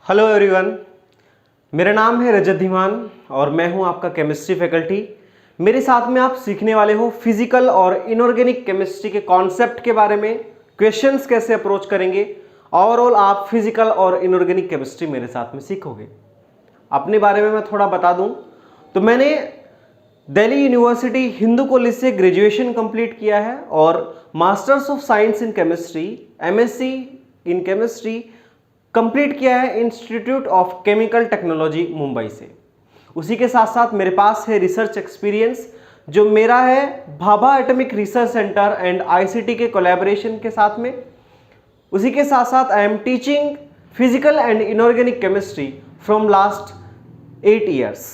Hello everyone, मेरा नाम है रजत धीमान और मैं हूं आपका केमिस्ट्री फैकल्टी। मेरे साथ में आप सीखने वाले हो फिजिकल और इनऑर्गेनिक केमिस्ट्री के कॉन्सेप्ट के बारे में, क्वेश्चंस कैसे अप्रोच करेंगे। ओवरऑल आप फिजिकल और इनऑर्गेनिक केमिस्ट्री मेरे साथ में सीखोगे। अपने बारे में मैं थोड़ा बता दूं तो मैंने दिल्ली यूनिवर्सिटी हिंदू कॉलेज से ग्रेजुएशन कंप्लीट किया है और masters of science in chemistry MSc in chemistry complete किया है institute of chemical technology Mumbai से। उसी के साथ साथ मेरे पास है रिसर्च एक्सपीरियंस जो मेरा है Bhabha atomic research centre and ICT के कोलैबोरेशन के साथ में। उसी के साथ साथ I am teaching physical and inorganic chemistry from last 8 years.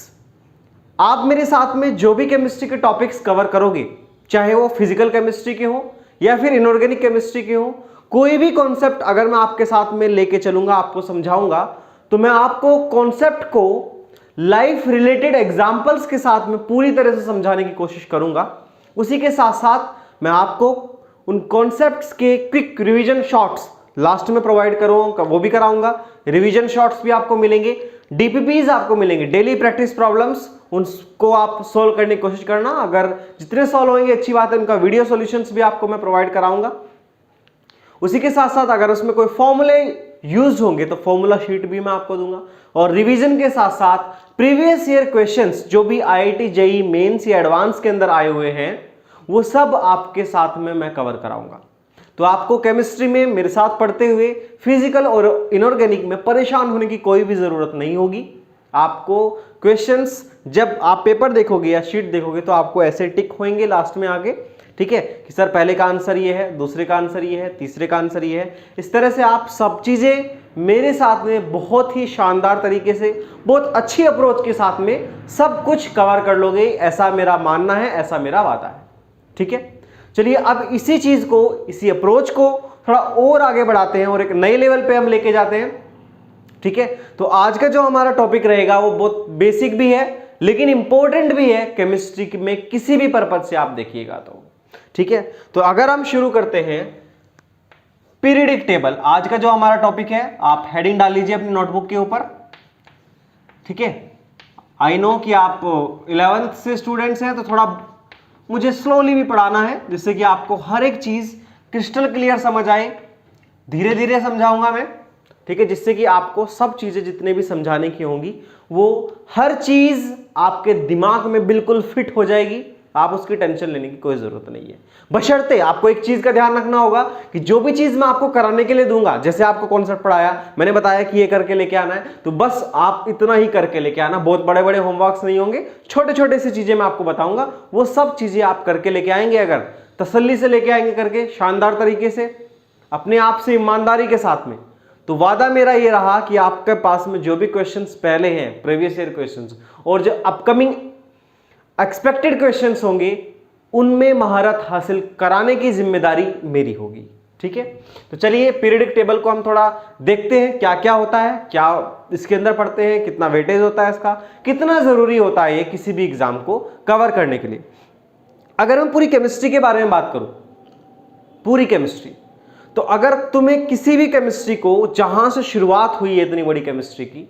आप मेरे साथ में जो भी केमिस्ट्री के टॉपिक्स कवर करोगे, चाहे वो फिजिकल केमिस्ट्री के हो या फिर इनऑर्गेनिक केमिस्ट्री के हो, कोई भी कॉन्सेप्ट अगर मैं आपके साथ में लेके चलूंगा, आपको समझाऊंगा, तो मैं आपको कॉन्सेप्ट को लाइफ रिलेटेड एग्जांपल्स के साथ में पूरी तरह से समझाने की कोशिश करूंगा। उसी के साथ साथ मैं आपको उन कॉन्सेप्ट्स के क्विक रिवीजन शॉर्ट्स लास्ट में प्रोवाइड करूंगा, वो भी कराऊंगा। रिवीजन शॉर्ट्स भी आपको मिलेंगे, डीपीपीज आपको मिलेंगे, डेली प्रैक्टिस प्रॉब्लम्स, उनको आप सोल्व करने की कोशिश करना। अगर जितने सॉल्व होंगे अच्छी बात है, उनका वीडियो सॉल्यूशंस भी आपको मैं प्रोवाइड कराऊंगा। उसी के साथ साथ अगर उसमें कोई फॉर्मूले यूज होंगे तो फॉर्मूला शीट भी मैं आपको दूंगा। और रिवीजन के साथ साथ प्रीवियस ईयर क्वेश्चंस जो भी आईआईटी जेईई मेंस या एडवांस के अंदर आए हुए हैं, वो सब आपके साथ में मैं कवर कराऊंगा। तो आपको केमिस्ट्री में मेरे साथ पढ़ते हुए फिजिकल और इनऑर्गेनिक में परेशान होने की कोई भी जरूरत नहीं होगी। आपको क्वेश्चंस जब आप पेपर देखोगे या शीट देखोगे तो आपको ऐसे टिक होंगे लास्ट में आगे, ठीक है, कि सर पहले का आंसर ये है, दूसरे का आंसर ये है, तीसरे का आंसर ये है। इस तरह से आप सब चीजें मेरे साथ में बहुत ही शानदार तरीके से, बहुत अच्छी अप्रोच के साथ में सब कुछ कवर कर लोगे, ऐसा मेरा मानना है, ऐसा मेरा वादा है। ठीक है, चलिए अब इसी चीज को, इसी अप्रोच को थोड़ा और आगे बढ़ाते हैं और एक नए लेवल पे हम लेके जाते हैं। ठीक है, तो आज का जो हमारा टॉपिक रहेगा वो बहुत बेसिक भी है लेकिन इंपॉर्टेंट भी है केमिस्ट्री में, किसी भी पर्पज से आप देखिएगा तो। ठीक है, तो अगर हम शुरू करते हैं पीरियडिक टेबल, आज का जो हमारा टॉपिक है, आप हेडिंग डाल लीजिए अपनी नोटबुक के ऊपर। ठीक है, आई नो कि आप 11th से स्टूडेंट्स हैं तो थोड़ा मुझे स्लोली भी पढ़ाना है जिससे कि आपको हर एक चीज क्रिस्टल क्लियर समझ आए। धीरे धीरे समझाऊंगा मैं, ठीक है, जिससे कि आपको सब चीजें जितने भी समझाने की होंगी वो हर चीज आपके दिमाग में बिल्कुल फिट हो जाएगी। आप उसकी टेंशन लेने की कोई जरूरत नहीं है। बशर्ते आपको एक चीज का ध्यान रखना होगा कि जो भी चीज मैं आपको कराने के लिए दूंगा, जैसे आपको कॉन्सेप्ट पढ़ाया, मैंने बताया कि ये करके लेके आना है, तो बस आप इतना ही करके लेके आना। बहुत बड़े बड़े होमवर्क्स नहीं होंगे, छोटे छोटे सी चीजें मैं आपको बताऊंगा, वो सब चीजें आप करके लेके आएंगे। अगर तसल्ली से लेके आएंगे करके, शानदार तरीके से, अपने आप से ईमानदारी के साथ में, तो वादा मेरा ये रहा कि आपके पास में जो भी क्वेश्चंस पहले हैं, प्रीवियस ईयर क्वेश्चंस, और जो अपकमिंग एक्सपेक्टेड क्वेश्चंस होंगे, उनमें महारत हासिल कराने की जिम्मेदारी मेरी होगी। ठीक है, तो चलिए पीरियडिक टेबल को हम थोड़ा देखते हैं, क्या क्या होता है, क्या इसके अंदर पढ़ते हैं, कितना वेटेज होता है इसका, कितना जरूरी होता है ये किसी भी एग्जाम को कवर करने के लिए। अगर मैं पूरी केमिस्ट्री के बारे में बात करूं, पूरी केमिस्ट्री, तो अगर तुम्हें किसी भी केमिस्ट्री को जहां से शुरुआत हुई है इतनी बड़ी केमिस्ट्री की,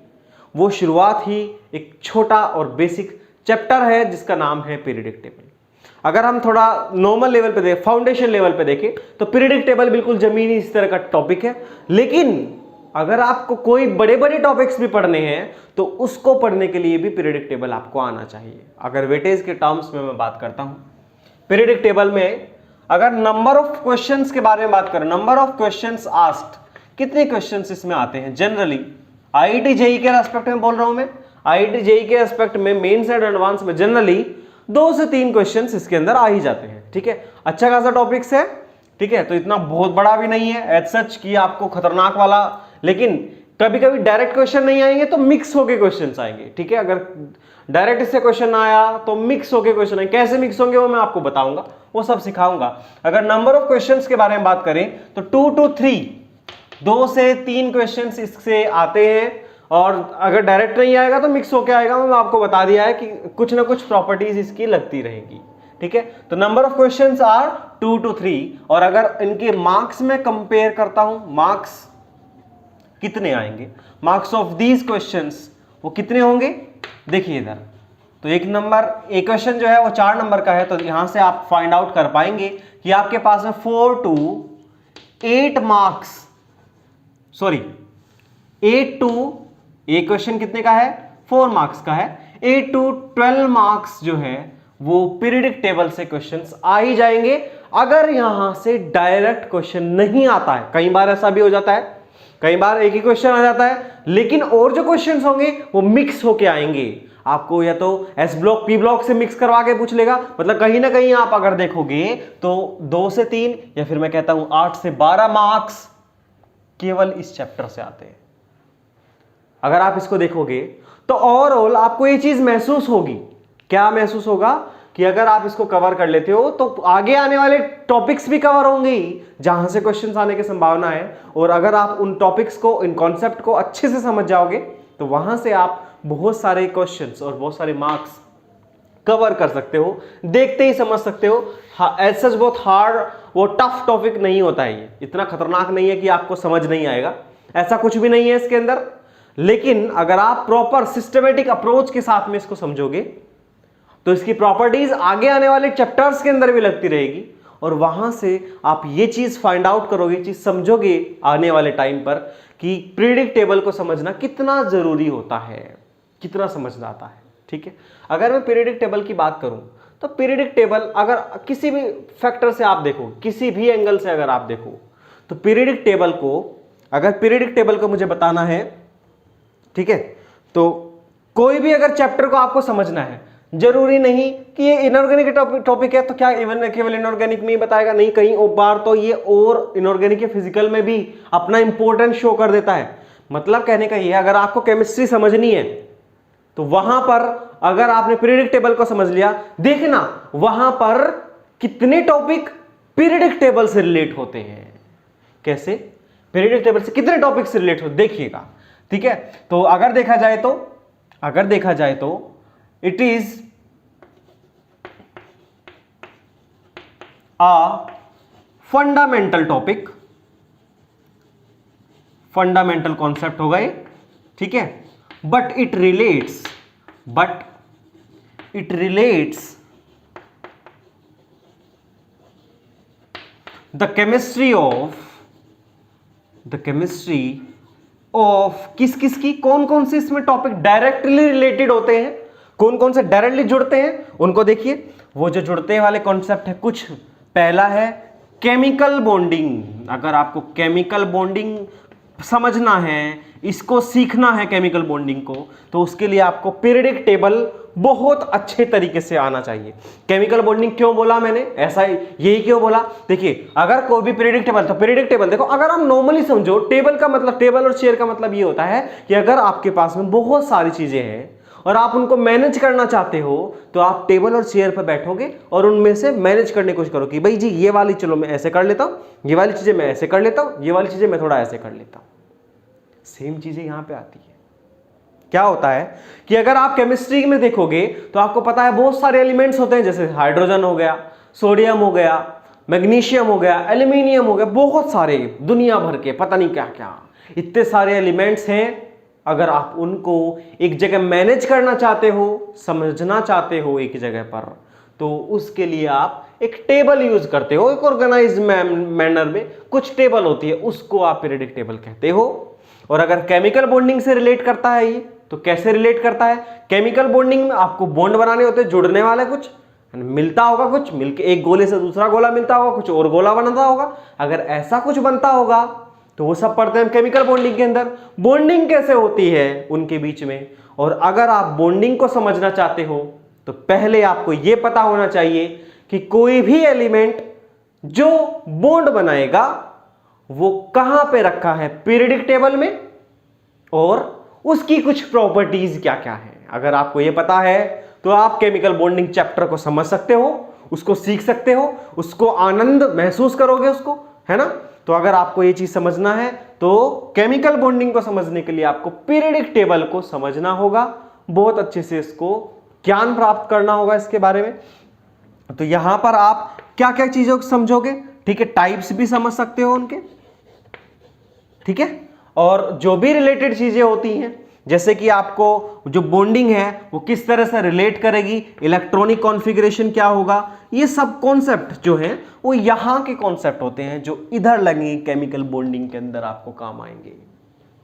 वो शुरुआत ही एक छोटा और बेसिक चैप्टर है जिसका नाम है पीरियडिक टेबल। अगर हम थोड़ा नॉर्मल लेवल पे देखें, फाउंडेशन लेवल पे देखें, तो पीरियडिक टेबल बिल्कुल जमीनी इस तरह का टॉपिक है। लेकिन अगर आपको कोई बड़े बड़े टॉपिक्स भी पढ़ने हैं तो उसको पढ़ने के लिए भी पीरियडिक टेबल आपको आना चाहिए। अगर वेटेज के टर्म्स में मैं बात करता हूं, पीरियडिक टेबल में अगर नंबर ऑफ क्वेश्चंस के बारे में बात करें, नंबर ऑफ क्वेश्चंस आस्क्ड, कितने क्वेश्चंस इसमें आते हैं जनरली, आईआईटी जेईई के एस्पेक्ट में बोल रहा हूं मैं, आईआईटी जेईई के एस्पेक्ट में, मेंस एंड एडवांस में जनरली 2 से 3 क्वेश्चंस इसके अंदर आ ही जाते हैं। ठीक है, अच्छा खासा टॉपिक्स है। ठीक है, तो इतना बहुत बड़ा भी नहीं है एज सच कि आपको खतरनाक वाला, लेकिन कभी कभी डायरेक्ट क्वेश्चन नहीं आएंगे तो मिक्स होके क्वेश्चंस आएंगे। ठीक है, अगर डायरेक्ट इससे क्वेश्चन आया तो मिक्स होके क्वेश्चन आएंगे, कैसे मिक्स होंगे वो मैं आपको बताऊंगा, वो सब सिखाऊंगा। अगर नंबर ऑफ क्वेश्चंस के बारे में बात करें तो 2 to 3, 2 से 3 क्वेश्चंस इससे आते हैं। और अगर डायरेक्ट नहीं आएगा तो मिक्स होके आएगा, मैं आपको बता दिया है कि कुछ ना कुछ प्रॉपर्टीज इसकी लगती रहेगी। ठीक है, तो number of questions are 2 to 3। और अगर इनके मार्क्स में कंपेयर करता हूं, मार्क्स कितने आएंगे, मार्क्स ऑफ दीज क्वेश्चंस वो कितने होंगे। देखिए इधर तो एक क्वेश्चन जो है वो 4 नंबर का है, तो यहां से आप फाइंड आउट कर पाएंगे कि आपके पास में 4 to 8 मार्क्स, सॉरी 8 to, एक क्वेश्चन कितने का है 4 मार्क्स का है, 8 to 12 मार्क्स जो है वो पीरियडिक टेबल से क्वेश्चंस आ ही जाएंगे अगर यहां से डायरेक्ट क्वेश्चन नहीं आता है। कई बार ऐसा भी हो जाता है, कई बार एक ही क्वेश्चन आ जाता है लेकिन और जो क्वेश्चंस होंगे वो मिक्स होके आएंगे। आपको या तो एस ब्लॉक पी ब्लॉक से मिक्स करवा के पूछ लेगा, मतलब कहीं ना कहीं आप अगर देखोगे तो 2 से 3 या फिर मैं कहता हूं 8 से 12 मार्क्स केवल इस चैप्टर से आते हैं। अगर आप इसको देखोगे तो ओवरऑल आपको ये चीज महसूस होगी, क्या महसूस होगा कि अगर आप इसको कवर कर लेते हो तो आगे आने वाले टॉपिक्स भी कवर होंगे ही जहां से क्वेश्चंस आने की संभावना है। और अगर आप उन टॉपिक्स को, इन कॉन्सेप्ट को अच्छे से समझ जाओगे तो वहां से आप बहुत सारे क्वेश्चंस और बहुत सारे मार्क्स कवर कर सकते हो, देखते ही समझ सकते हो। एज सच बहुत हार्ड वो टफ टॉपिक नहीं होता है, ये इतना खतरनाक नहीं है कि आपको समझ नहीं आएगा, ऐसा कुछ भी नहीं है इसके अंदर। लेकिन अगर आप प्रॉपर सिस्टमेटिक अप्रोच के साथ में इसको समझोगे तो इसकी प्रॉपर्टीज आगे आने वाले चैप्टर्स के अंदर भी लगती रहेगी और वहां से आप ये चीज फाइंड आउट करोगे, चीज समझोगे आने वाले टाइम पर कि पीरियडिक टेबल को समझना कितना जरूरी होता है, कितना समझना आता है। ठीक है, अगर मैं पीरियडिक टेबल की बात करूं तो पीरियडिक टेबल अगर किसी भी फैक्टर से आप देखो, किसी भी एंगल से अगर आप देखो तो पीरियडिक टेबल को, अगर पीरियडिक टेबल को मुझे बताना है, ठीक है, तो कोई भी अगर चैप्टर को आपको समझना है, जरूरी नहीं कि ये इनऑर्गेनिक टॉपिक है तो क्या इवन केवल इनऑर्गेनिक में ही बताएगा, नहीं, कहीं और बार तो ये और इनऑर्गेनिक के फिजिकल में भी अपना इंपॉर्टेंस शो कर देता है। मतलब कहने का ये, अगर आपको केमिस्ट्री समझनी है तो वहां पर अगर आपने पीरियडिक टेबल को समझ लिया, देखना वहां पर कितने टॉपिक पीरियडिक टेबल से रिलेट होते हैं। कैसे पीरियडिक टेबल से कितने टॉपिक से रिलेट होते, देखिएगा। ठीक है, तो अगर देखा जाए तो it is a fundamental topic, fundamental concept होगा ये, ठीक है, but it relates the chemistry of किस की, कौन कौन से इसमें टॉपिक डायरेक्टली रिलेटेड होते हैं, कौन कौन से डायरेक्टली जुड़ते हैं उनको देखिए। वो जो जुड़ते वाले कॉन्सेप्ट है, कुछ पहला है केमिकल बॉन्डिंग। अगर आपको केमिकल बॉन्डिंग समझना है, इसको सीखना है केमिकल बॉन्डिंग को, तो उसके लिए आपको पीरियडिक टेबल बहुत अच्छे तरीके से आना चाहिए। केमिकल बॉन्डिंग क्यों बोला मैंने, ऐसा यही क्यों बोला, देखिए अगर कोई भी पीरियडिक टेबल, तो पीरियडिक टेबल देखो, अगर आप नॉर्मली समझो टेबल का मतलब, टेबल और चेयर का मतलब ये होता है कि अगर आपके पास में बहुत सारी चीजें हैं और आप उनको मैनेज करना चाहते हो तो आप टेबल और चेयर पर बैठोगे और उनमें से मैनेज करने की कोशिश करो कि भाई जी ये वाली चलो मैं ऐसे कर लेता हूं, ये वाली चीजें मैं ऐसे कर लेता हूं, ये वाली चीजें मैं थोड़ा ऐसे कर लेता हूं। सेम चीजें यहां पे आती है। क्या होता है कि अगर आप केमिस्ट्री में देखोगे तो आपको पता है बहुत सारे एलिमेंट्स होते हैं, जैसे हाइड्रोजन हो गया, सोडियम हो गया, मैग्नीशियम हो गया, एल्यूमिनियम हो गया, बहुत सारे दुनिया भर के पता नहीं क्या क्या इतने सारे एलिमेंट्स हैं। अगर आप उनको एक जगह मैनेज करना चाहते हो, समझना चाहते हो एक जगह पर, तो उसके लिए आप एक टेबल यूज करते हो, एक ऑर्गेनाइज्ड मैनर में कुछ टेबल होती है, उसको आप पीरियडिक टेबल कहते हो। और अगर केमिकल बॉन्डिंग से रिलेट करता है ये, तो कैसे रिलेट करता है, केमिकल बॉन्डिंग में आपको बॉन्ड बनाने होते हैं, जुड़ने वाले कुछ मिलता होगा, कुछ मिलके एक गोले से दूसरा गोला मिलता होगा, कुछ और गोला बनता होगा। अगर ऐसा कुछ बनता होगा तो वो सब पढ़ते हैं केमिकल बॉन्डिंग के अंदर। बॉन्डिंग कैसे होती है उनके बीच में, और अगर आप बॉन्डिंग को समझना चाहते हो तो पहले आपको यह पता होना चाहिए कि कोई भी एलिमेंट जो बॉन्ड बनाएगा वो कहां पे रखा है पीरियडिक टेबल में, और उसकी कुछ प्रॉपर्टीज क्या क्या है। अगर आपको यह पता है तो आप केमिकल बॉन्डिंग चैप्टर को समझ सकते हो, उसको सीख सकते हो, उसको आनंद महसूस करोगे उसको, है ना। तो अगर आपको ये चीज समझना है तो केमिकल बॉन्डिंग को समझने के लिए आपको पीरियडिक टेबल को समझना होगा, बहुत अच्छे से इसको ज्ञान प्राप्त करना होगा इसके बारे में। तो यहां पर आप क्या क्या चीजों को समझोगे, ठीक है, टाइप्स भी समझ सकते हो उनके, ठीक है, और जो भी रिलेटेड चीजें होती हैं, जैसे कि आपको जो बॉन्डिंग है वो किस तरह से रिलेट करेगी, इलेक्ट्रॉनिक कॉन्फ़िगरेशन क्या होगा, ये सब कॉन्सेप्ट जो है वो यहां के कॉन्सेप्ट होते हैं जो इधर लगेंगे केमिकल बॉन्डिंग के अंदर आपको काम आएंगे।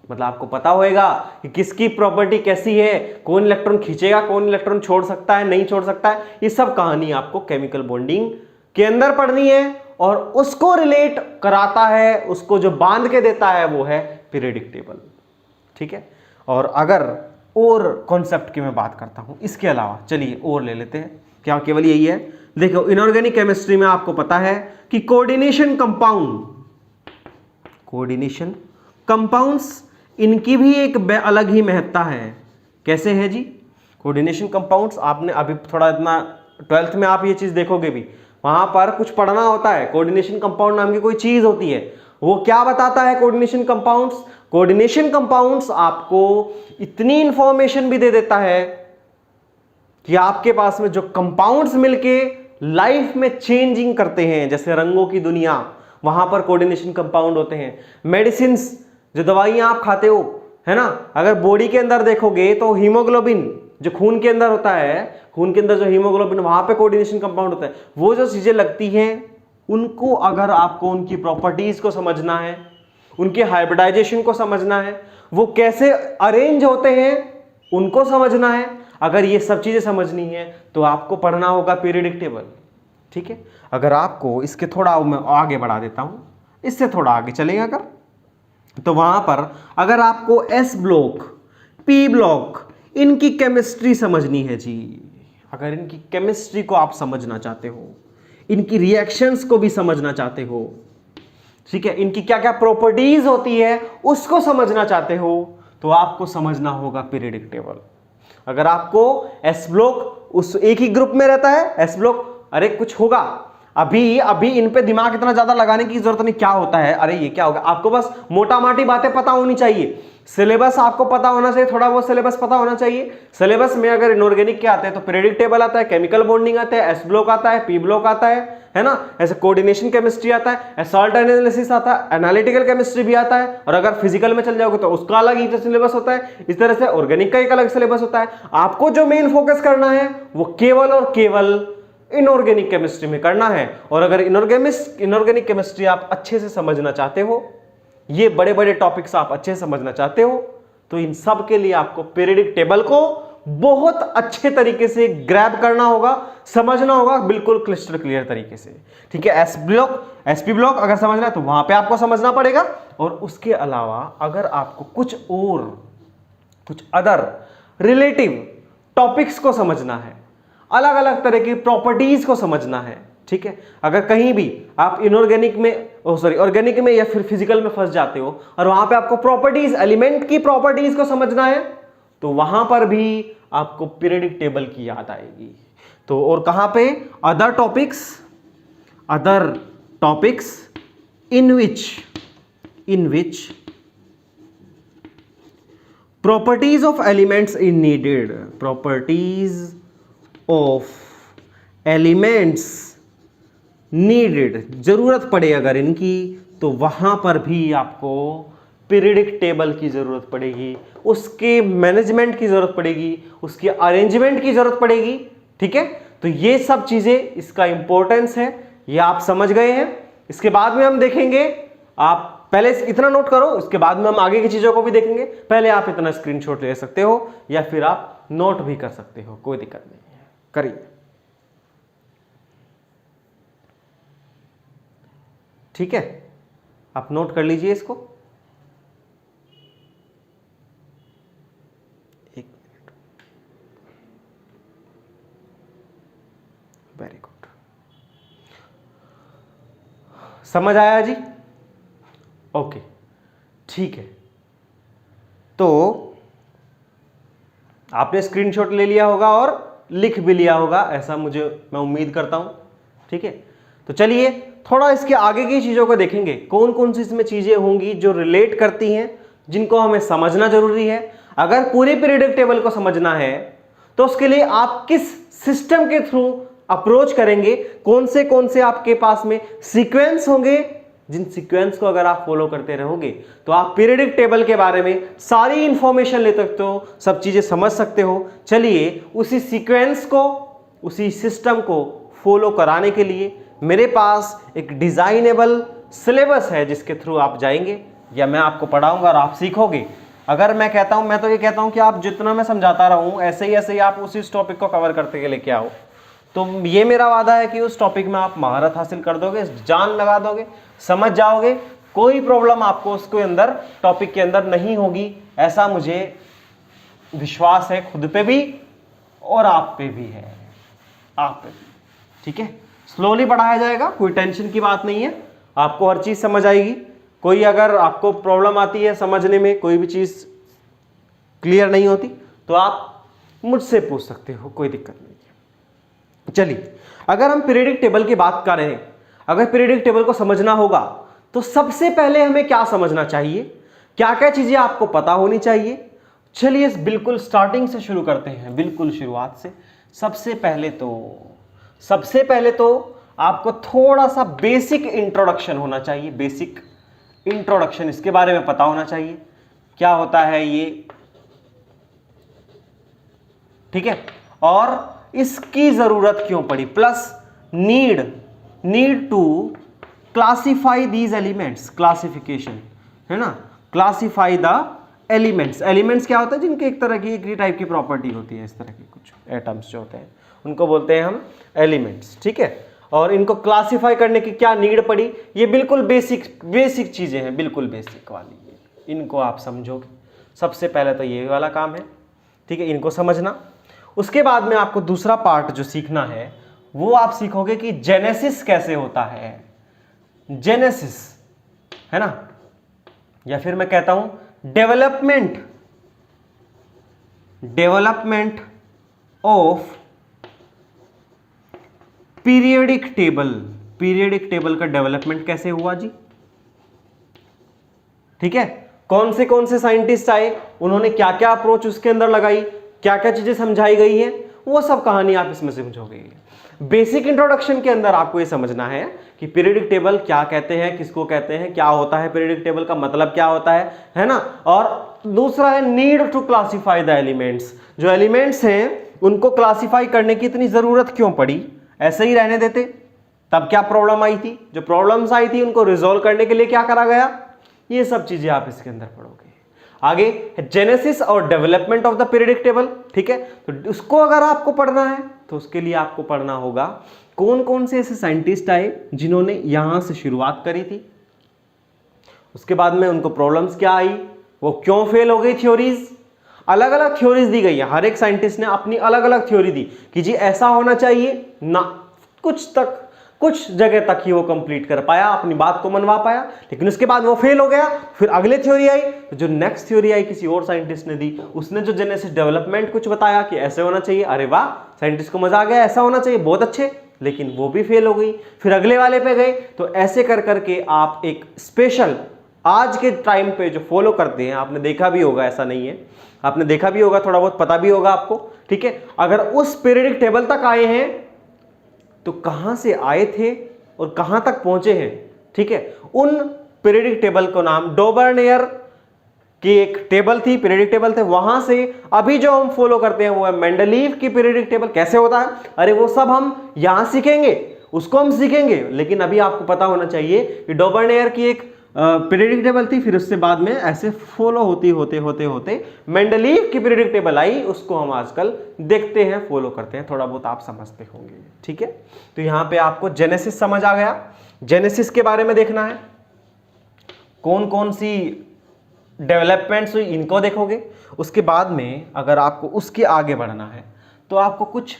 मतलब आपको पता होएगा कि किसकी प्रॉपर्टी कैसी है, कौन इलेक्ट्रॉन खींचेगा, कौन इलेक्ट्रॉन छोड़ सकता है, नहीं छोड़ सकता है, ये सब कहानी आपको केमिकल बॉन्डिंग के अंदर पढ़नी है। और उसको रिलेट कराता है, उसको जो बांध के देता है वो है पीरियडिक टेबल। ठीक है, और अगर और कॉन्सेप्ट की मैं बात करता हूं इसके अलावा, चलिए और ले लेते हैं, क्या केवल यही है? देखो इनऑर्गेनिक केमिस्ट्री में आपको पता है कि कोऑर्डिनेशन कंपाउंड्स इनकी भी एक अलग ही महत्ता है। कैसे है जी? कोऑर्डिनेशन कंपाउंड्स आपने अभी थोड़ा इतना 12th में आप ये चीज देखोगे भी, वहां पर कुछ पढ़ना होता है। कोऑर्डिनेशन कंपाउंड नाम की कोई चीज होती है, वो क्या बताता है? कोऑर्डिनेशन कंपाउंड्स आपको इतनी इंफॉर्मेशन भी दे देता है कि आपके पास में जो कंपाउंड्स मिलके लाइफ में चेंजिंग करते हैं, जैसे रंगों की दुनिया, वहां पर कोऑर्डिनेशन कंपाउंड होते हैं। मेडिसिन्स, जो दवाइयां आप खाते हो, है ना, अगर बॉडी के अंदर देखोगे तो हीमोग्लोबिन जो खून के अंदर होता है, खून के अंदर जो हीमोग्लोबिन, वहां पे कोऑर्डिनेशन कंपाउंड होता है। वो जो चीजें लगती हैं उनको अगर आपको उनकी प्रॉपर्टीज को समझना है, उनके हाइब्रिडाइजेशन को समझना है, वो कैसे अरेंज होते हैं उनको समझना है, अगर ये सब चीजें समझनी है तो आपको पढ़ना होगा पीरियडिक टेबल। ठीक है, अगर आपको इसके थोड़ा मैं आगे बढ़ा देता हूं, इससे थोड़ा आगे चलेंगे अगर, तो वहां पर अगर आपको एस ब्लॉक, पी ब्लॉक, इनकी केमिस्ट्री समझनी है जी, अगर इनकी केमिस्ट्री को आप समझना चाहते हो, इनकी रिएक्शंस को भी समझना चाहते हो, ठीक है, इनकी क्या क्या प्रॉपर्टीज होती है उसको समझना चाहते हो, तो आपको समझना होगा पीरियडिक टेबल। अगर आपको एस ब्लॉक उस एक ही ग्रुप में रहता है, एस ब्लॉक, अरे कुछ होगा अभी इन पे दिमाग इतना ज्यादा लगाने की जरूरत नहीं, क्या होता है, अरे ये क्या होगा, आपको बस मोटा माटी बातें पता होनी चाहिए। सिलेबस आपको पता होना चाहिए, थोड़ा बहुत सिलेबस पता होना चाहिए। सिलेबस में अगर इनऑर्गेनिक के आते हैं तो पीरियडिक टेबल आता है, केमिकल बॉन्डिंग आता है, एस ब्लॉक आता है, पी ब्लॉक आता है ना, ऐसे कोऑर्डिनेशन केमिस्ट्री आता है, असॉल्ट एनालिसिस आता है, एनालिटिकल केमिस्ट्री भी आता है, और अगर फिजिकल में चल जाओगे तो उसका अलग ही सिलेबस होता है। इस तरह से ऑर्गेनिक का एक अलग सिलेबस होता है। आपको जो मेन फोकस करना है वो केवल और केवल इनऑर्गेनिक केमिस्ट्री में करना है। और अगर इनऑर्गेनिक केमिस्ट्री आप अच्छे से समझना चाहते हो, ये बड़े बड़े टॉपिक्स आप अच्छे से समझना चाहते हो, तो इन सब के लिए आपको पीरियडिक टेबल को बहुत अच्छे तरीके से ग्रैब करना होगा, समझना होगा बिल्कुल क्लिस्टर क्लियर तरीके से। ठीक है, एस ब्लॉक, एसपी ब्लॉक अगर समझना है तो वहां पे आपको समझना पड़ेगा। और उसके अलावा अगर आपको कुछ अदर रिलेटिव टॉपिक्स को समझना है, अलग अलग तरह की प्रॉपर्टीज को समझना है, ठीक है, अगर कहीं भी आप ऑर्गेनिक में या फिर फिजिकल में फंस जाते हो और वहां पे आपको प्रॉपर्टीज, एलिमेंट की प्रॉपर्टीज को समझना है, तो वहां पर भी आपको पीरियडिक टेबल की याद आएगी। तो और कहां पे? Other topics in which properties of elements in needed, properties of elements needed, जरूरत पड़े अगर इनकी, तो वहां पर भी आपको पीरियडिक टेबल की जरूरत पड़ेगी, उसके मैनेजमेंट की जरूरत पड़ेगी, उसके अरेंजमेंट की जरूरत पड़ेगी। ठीक है, तो ये सब चीजें इसका इंपॉर्टेंस है, ये आप समझ गए हैं। इसके बाद में हम देखेंगे, आप पहले इतना नोट करो, इसके बाद में हम आगे की चीजों को भी देखेंगे। पहले आप इतना स्क्रीनशॉट ले सकते हो या फिर आप नोट भी कर सकते हो, कोई दिक्कत नहीं है, करिए। ठीक है, आप नोट कर लीजिए इसको। एक मिनट, वेरी गुड, समझ आया जी? ओके, ठीक है, तो आपने स्क्रीनशॉट ले लिया होगा और लिख भी लिया होगा, ऐसा मैं उम्मीद करता हूं। ठीक है, तो चलिए थोड़ा इसके आगे की चीजों को देखेंगे, कौन कौन सी इसमें चीजें होंगी जो रिलेट करती हैं, जिनको हमें समझना जरूरी है। अगर पूरे पीरियडिक टेबल को समझना है तो उसके लिए आप किस सिस्टम के थ्रू अप्रोच करेंगे, कौन से आपके पास में सीक्वेंस होंगे जिन सीक्वेंस को अगर आप फॉलो करते रहोगे तो आप पीरियडिक टेबल के बारे में सारी इंफॉर्मेशन ले सकते हो, सब चीजें समझ सकते हो। चलिए उसी सीक्वेंस को, उसी सिस्टम को फॉलो कराने के लिए मेरे पास एक डिजाइनेबल सिलेबस है जिसके थ्रू आप जाएंगे या मैं आपको पढ़ाऊंगा और आप सीखोगे। अगर मैं कहता हूं, मैं तो ये कहता हूं कि आप जितना मैं समझाता रहूं ऐसे ही आप उसी टॉपिक को कवर करते लेके आओ, तो ये मेरा वादा है कि उस टॉपिक में आप महारत हासिल कर दोगे, जान लगा दोगे, समझ जाओगे, कोई प्रॉब्लम आपको उसके अंदर टॉपिक के अंदर नहीं होगी। ऐसा मुझे विश्वास है खुद पे भी और आप पे भी है, आप पे भी। ठीक है, स्लोली पढ़ाया जाएगा, कोई टेंशन की बात नहीं है, आपको हर चीज समझ आएगी। कोई अगर आपको प्रॉब्लम आती है समझने में, कोई भी चीज क्लियर नहीं होती तो आप मुझसे पूछ सकते हो, कोई दिक्कत नहीं है। चलिए अगर हम पीरियडिक टेबल की बात कर रहे हैं, अगर पीरियडिक टेबल को समझना होगा तो सबसे पहले हमें क्या समझना चाहिए, क्या क्या चीजें आपको पता होनी चाहिए। चलिए बिल्कुल स्टार्टिंग से शुरू करते हैं, बिल्कुल शुरुआत से। सबसे पहले तो आपको थोड़ा सा बेसिक इंट्रोडक्शन होना चाहिए, बेसिक इंट्रोडक्शन, इसके बारे में पता होना चाहिए क्या होता है ये। ठीक है, और इसकी जरूरत क्यों पड़ी, plus need to classify these elements, classification है ना, क्लासिफाई द एलिमेंट्स। एलिमेंट्स क्या होता है, जिनके एक तरह की एक टाइप की प्रॉपर्टी होती है, इस तरह के कुछ एटम्स जो होते हैं उनको बोलते हैं हम एलिमेंट्स। ठीक है, और इनको क्लासिफाई करने की क्या नीड पड़ी, ये बिल्कुल बेसिक चीजें हैं, बिल्कुल बेसिक वाली, इनको आप समझोगे। सबसे पहले तो ये वाला काम है, ठीक है, इनको समझना। उसके बाद में आपको दूसरा पार्ट जो सीखना है वो आप सीखोगे कि जेनेसिस कैसे होता है, जेनेसिस है ना, या फिर मैं कहता हूं डेवलपमेंट ऑफ पीरियडिक टेबल का डेवलपमेंट कैसे हुआ जी। ठीक है, कौन से साइंटिस्ट आए, उन्होंने क्या क्या अप्रोच उसके अंदर लगाई, क्या क्या चीजें समझाई गई हैं, वो सब कहानी आप इसमें समझोगे। बेसिक इंट्रोडक्शन के अंदर आपको ये समझना है कि पीरियडिक टेबल क्या कहते हैं, किसको कहते हैं, क्या होता है पीरियडिक टेबल का मतलब क्या होता है ना। और दूसरा है need to classify the elements, जो एलिमेंट्स हैं उनको क्लासिफाई करने की इतनी जरूरत क्यों पड़ी, ऐसे ही रहने देते तब क्या प्रॉब्लम आई थी, जो प्रॉब्लम्स आई थी उनको रिजोल्व करने के लिए क्या करा गया, ये सब चीजें आप इसके अंदर पढ़ोगे। आगे जेनेसिस और development of the periodic table. ठीक है, तो उसको अगर आपको पढ़ना है तो उसके लिए आपको पढ़ना होगा कौन कौन से ऐसे साइंटिस्ट आए जिन्होंने यहां से शुरुआत करी थी, उसके बाद में उनको प्रॉब्लम्स क्या आई, वो क्यों फेल हो गई थ्योरीज, अलग अलग थ्योरीज दी गई है, हर एक साइंटिस्ट ने अपनी अलग अलग थ्योरी दी कि जी ऐसा होना चाहिए ना, कुछ जगह तक ही वो कंप्लीट कर पाया, अपनी बात को मनवा पाया, लेकिन उसके बाद वो फेल हो गया। फिर अगले थ्योरी आई, तो जो नेक्स्ट थ्योरी आई किसी और साइंटिस्ट ने दी, उसने जो जेनेसिस डेवलपमेंट कुछ बताया कि ऐसे होना चाहिए, अरे वाह साइंटिस्ट को मजा आ गया, ऐसा होना चाहिए, बहुत अच्छे, लेकिन वो भी फेल हो गई। फिर अगले वाले पे गए, तो ऐसे कर करके आप एक स्पेशल आज के टाइम पे जो फॉलो करते हैं, आपने देखा भी होगा, ऐसा नहीं है, आपने देखा भी होगा, थोड़ा बहुत पता भी होगा आपको। ठीक है, अगर उस पीरियडिक टेबल तक आए हैं तो कहां से आए थे और कहां तक पहुंचे हैं। ठीक है, उन पीरियडिक टेबल को नाम डॉबर्नियर की एक टेबल थी, पीरियडिक टेबल थे, वहां से अभी जो हम फॉलो करते हैं वो है मेंडलीव की पीरियडिक टेबल। कैसे होता है, अरे वो सब हम यहां सीखेंगे, उसको हम सीखेंगे, लेकिन अभी आपको पता होना चाहिए कि डॉबर्नियर की एक पीरियडिक टेबल थी, फिर उससे बाद में ऐसे फॉलो होते मेंडलीव की पीरियडिक टेबल आई, उसको हम आजकल देखते हैं, फॉलो करते हैं, थोड़ा बहुत आप समझते होंगे। ठीक है, तो यहां पे आपको जेनेसिस समझ आ गया, जेनेसिस के बारे में देखना है, कौन कौन सी डेवलपमेंट्स हुई इनको देखोगे। उसके बाद में अगर आपको उसके आगे बढ़ना है तो आपको कुछ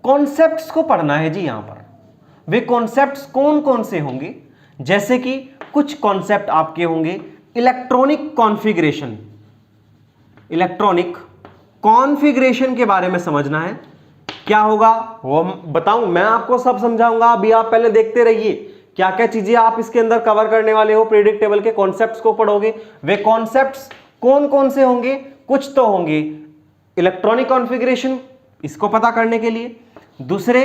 कॉन्सेप्ट्स को पढ़ना है जी। यहां पर वे कॉन्सेप्ट्स कौन कौन से होंगे, जैसे कि कुछ कॉन्सेप्ट आपके होंगे इलेक्ट्रॉनिक कॉन्फ़िगरेशन के बारे में समझना है, क्या होगा वो बताऊं, मैं आपको सब समझाऊंगा, अभी आप पहले देखते रहिए क्या क्या चीजें आप इसके अंदर कवर करने वाले हो। पीरियडिक टेबल के कॉन्सेप्ट्स को पढ़ोगे, वे कॉन्सेप्ट्स कौन कौन से होंगे, कुछ तो होंगे इलेक्ट्रॉनिक कॉन्फ़िगरेशन, इसको पता करने के लिए, दूसरे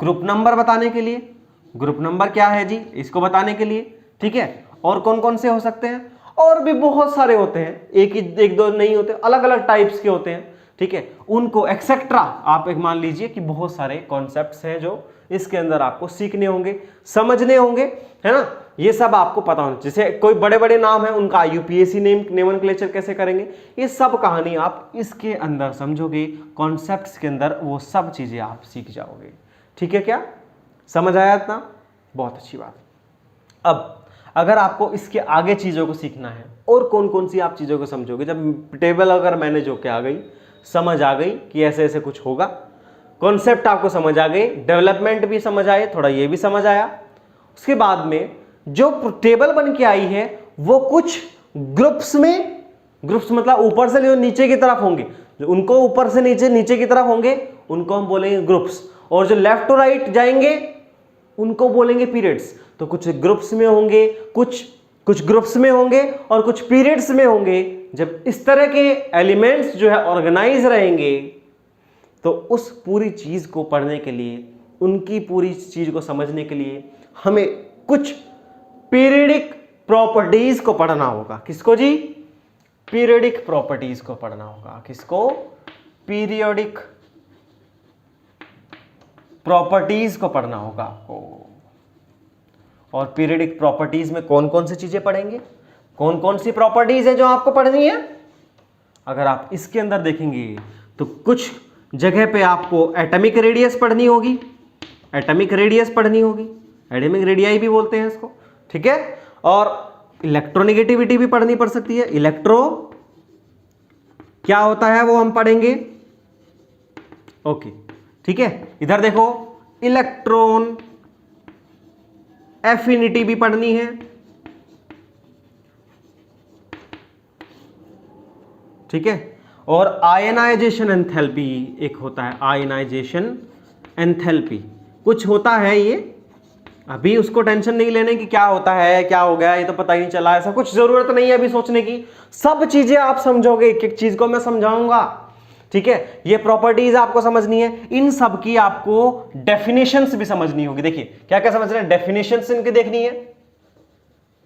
ग्रुप नंबर बताने के लिए, ग्रुप नंबर क्या है जी, इसको बताने के लिए, ठीक है। और कौन कौन से हो सकते हैं, और भी बहुत सारे होते हैं, एक दो नहीं होते, अलग अलग टाइप्स के होते हैं, ठीक है। उनको एक्सेट्रा आप एक मान लीजिए कि बहुत सारे कॉन्सेप्ट्स हैं जो इसके अंदर आपको सीखने होंगे, समझने होंगे, है ना। ये सब आपको पता होना, जैसे कोई बड़े बड़े नाम है उनका यूपीएससी नोमेनक्लेचर कैसे करेंगे, ये सब कहानी आप इसके अंदर समझोगे, कॉन्सेप्ट्स के अंदर वो सब चीजें आप सीख जाओगे, ठीक है। क्या समझ आया इतना? बहुत अच्छी बात। अब अगर आपको इसके आगे चीजों को सीखना है, और कौन कौन सी आप चीजों को समझोगे, जब टेबल अगर मैनेज होके आ गई, समझ आ गई कि ऐसे ऐसे कुछ होगा, कॉन्सेप्ट आपको समझ आ गए, डेवलपमेंट भी समझ आए, थोड़ा ये भी समझ आया, उसके बाद में जो टेबल बन के आई है वो कुछ ग्रुप्स में, ग्रुप्स मतलब ऊपर से जो नीचे की तरफ होंगे, जो उनको ऊपर से नीचे नीचे की तरफ होंगे उनको हम बोलेंगे ग्रुप्स, और जो लेफ्ट टू राइट जाएंगे उनको बोलेंगे पीरियड्स। तो कुछ ग्रुप्स में होंगे, कुछ ग्रुप्स में होंगे और कुछ पीरियड्स में होंगे। जब इस तरह के एलिमेंट्स जो है ऑर्गेनाइज रहेंगे तो उस पूरी चीज को पढ़ने के लिए, उनकी पूरी चीज को समझने के लिए हमें कुछ पीरियडिक प्रॉपर्टीज को पढ़ना होगा। किसको जी? पीरियडिक प्रॉपर्टीज को पढ़ना होगा। किसको? पीरियडिक प्रॉपर्टीज को पढ़ना होगा आपको। और पीरियडिक प्रॉपर्टीज में कौन कौन सी चीजें पढ़ेंगे, कौन कौन सी प्रॉपर्टीज है जो आपको पढ़नी है? अगर आप इसके अंदर देखेंगे तो कुछ जगह पे आपको एटॉमिक रेडियस पढ़नी होगी, एटॉमिक रेडियस पढ़नी होगी, एटॉमिक रेडियाई भी बोलते हैं इसको, ठीक है। और इलेक्ट्रोनेगेटिविटी भी पढ़नी पड़ सकती है। इलेक्ट्रो क्या होता है वो हम पढ़ेंगे, ओके, ठीक है। इधर देखो, इलेक्ट्रॉन एफिनिटी भी पढ़नी है, ठीक है। और आयनाइजेशन एंथैल्पी एक होता है, आयनाइजेशन एंथैल्पी कुछ होता है, ये अभी उसको टेंशन नहीं लेने की क्या होता है, क्या हो गया, ये तो पता ही नहीं चला, ऐसा कुछ जरूरत नहीं है अभी सोचने की। सब चीजें आप समझोगे, एक एक चीज को मैं समझाऊंगा, ठीक है। ये प्रॉपर्टीज आपको समझनी है, इन सब की आपको डेफिनेशंस भी समझनी होगी। देखिए क्या क्या समझ रहे हैं, डेफिनेशंस इनकी देखनी है,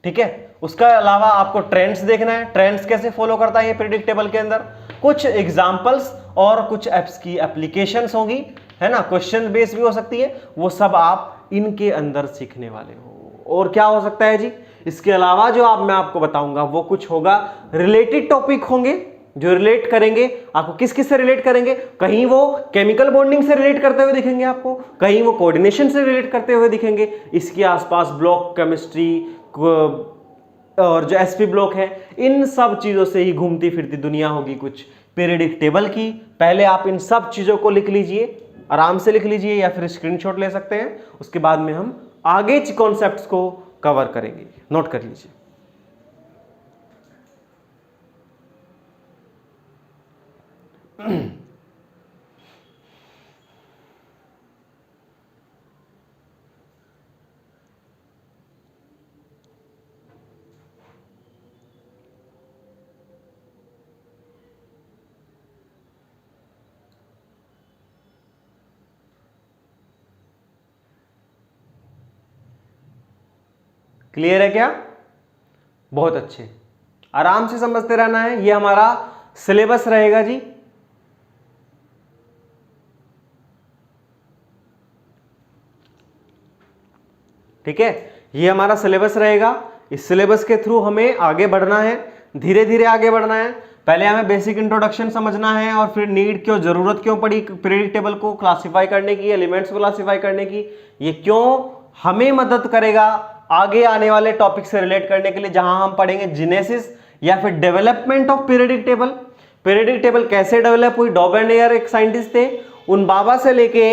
ठीक है। उसका अलावा आपको ट्रेंड्स देखना है, ट्रेंड्स कैसे फॉलो करता है ये पीरियडिक टेबल के अंदर, कुछ एग्जांपल्स और कुछ एप्स की एप्लीकेशंस होगी, है ना, क्वेश्चन बेस भी हो सकती है, वो सब आप इनके अंदर सीखने वाले हो। और क्या हो सकता है जी, इसके अलावा जो मैं आपको बताऊंगा वो कुछ होगा रिलेटेड टॉपिक होंगे जो रिलेट करेंगे आपको। किस किस से रिलेट करेंगे? कहीं वो केमिकल बॉन्डिंग से रिलेट करते हुए दिखेंगे आपको, कहीं वो कोऑर्डिनेशन से रिलेट करते हुए दिखेंगे, इसके आसपास ब्लॉक केमिस्ट्री और जो एसपी ब्लॉक है, इन सब चीजों से ही घूमती फिरती दुनिया होगी कुछ पीरियडिक टेबल की। पहले आप इन सब चीजों को लिख लीजिए, आराम से लिख लीजिए या फिर स्क्रीनशॉट ले सकते हैं, उसके बाद में हम आगे कॉन्सेप्ट्स को कवर करेंगे। नोट कर लीजिए। क्लियर है क्या? बहुत अच्छे, आराम से समझते रहना है। ये हमारा सिलेबस रहेगा जी, ठीक है। ये हमारा सिलेबस रहेगा, इस सिलेबस के थ्रू हमें आगे बढ़ना है, धीरे धीरे आगे बढ़ना है। पहले हमें बेसिक इंट्रोडक्शन समझना है और फिर नीड क्यों, जरूरत क्यों पड़ी पीरियडिक टेबल को क्लासिफाई करने की, एलिमेंट्स को क्लासिफाई करने की, ये क्यों हमें मदद करेगा आगे आने वाले टॉपिक से रिलेट करने के लिए, जहां हम पढ़ेंगे जेनेसिस या फिर development of periodic table. Periodic table कैसे डेवलप हुई, डॉबर्नियर एक साइंटिस्ट थे, उन बाबा से लेके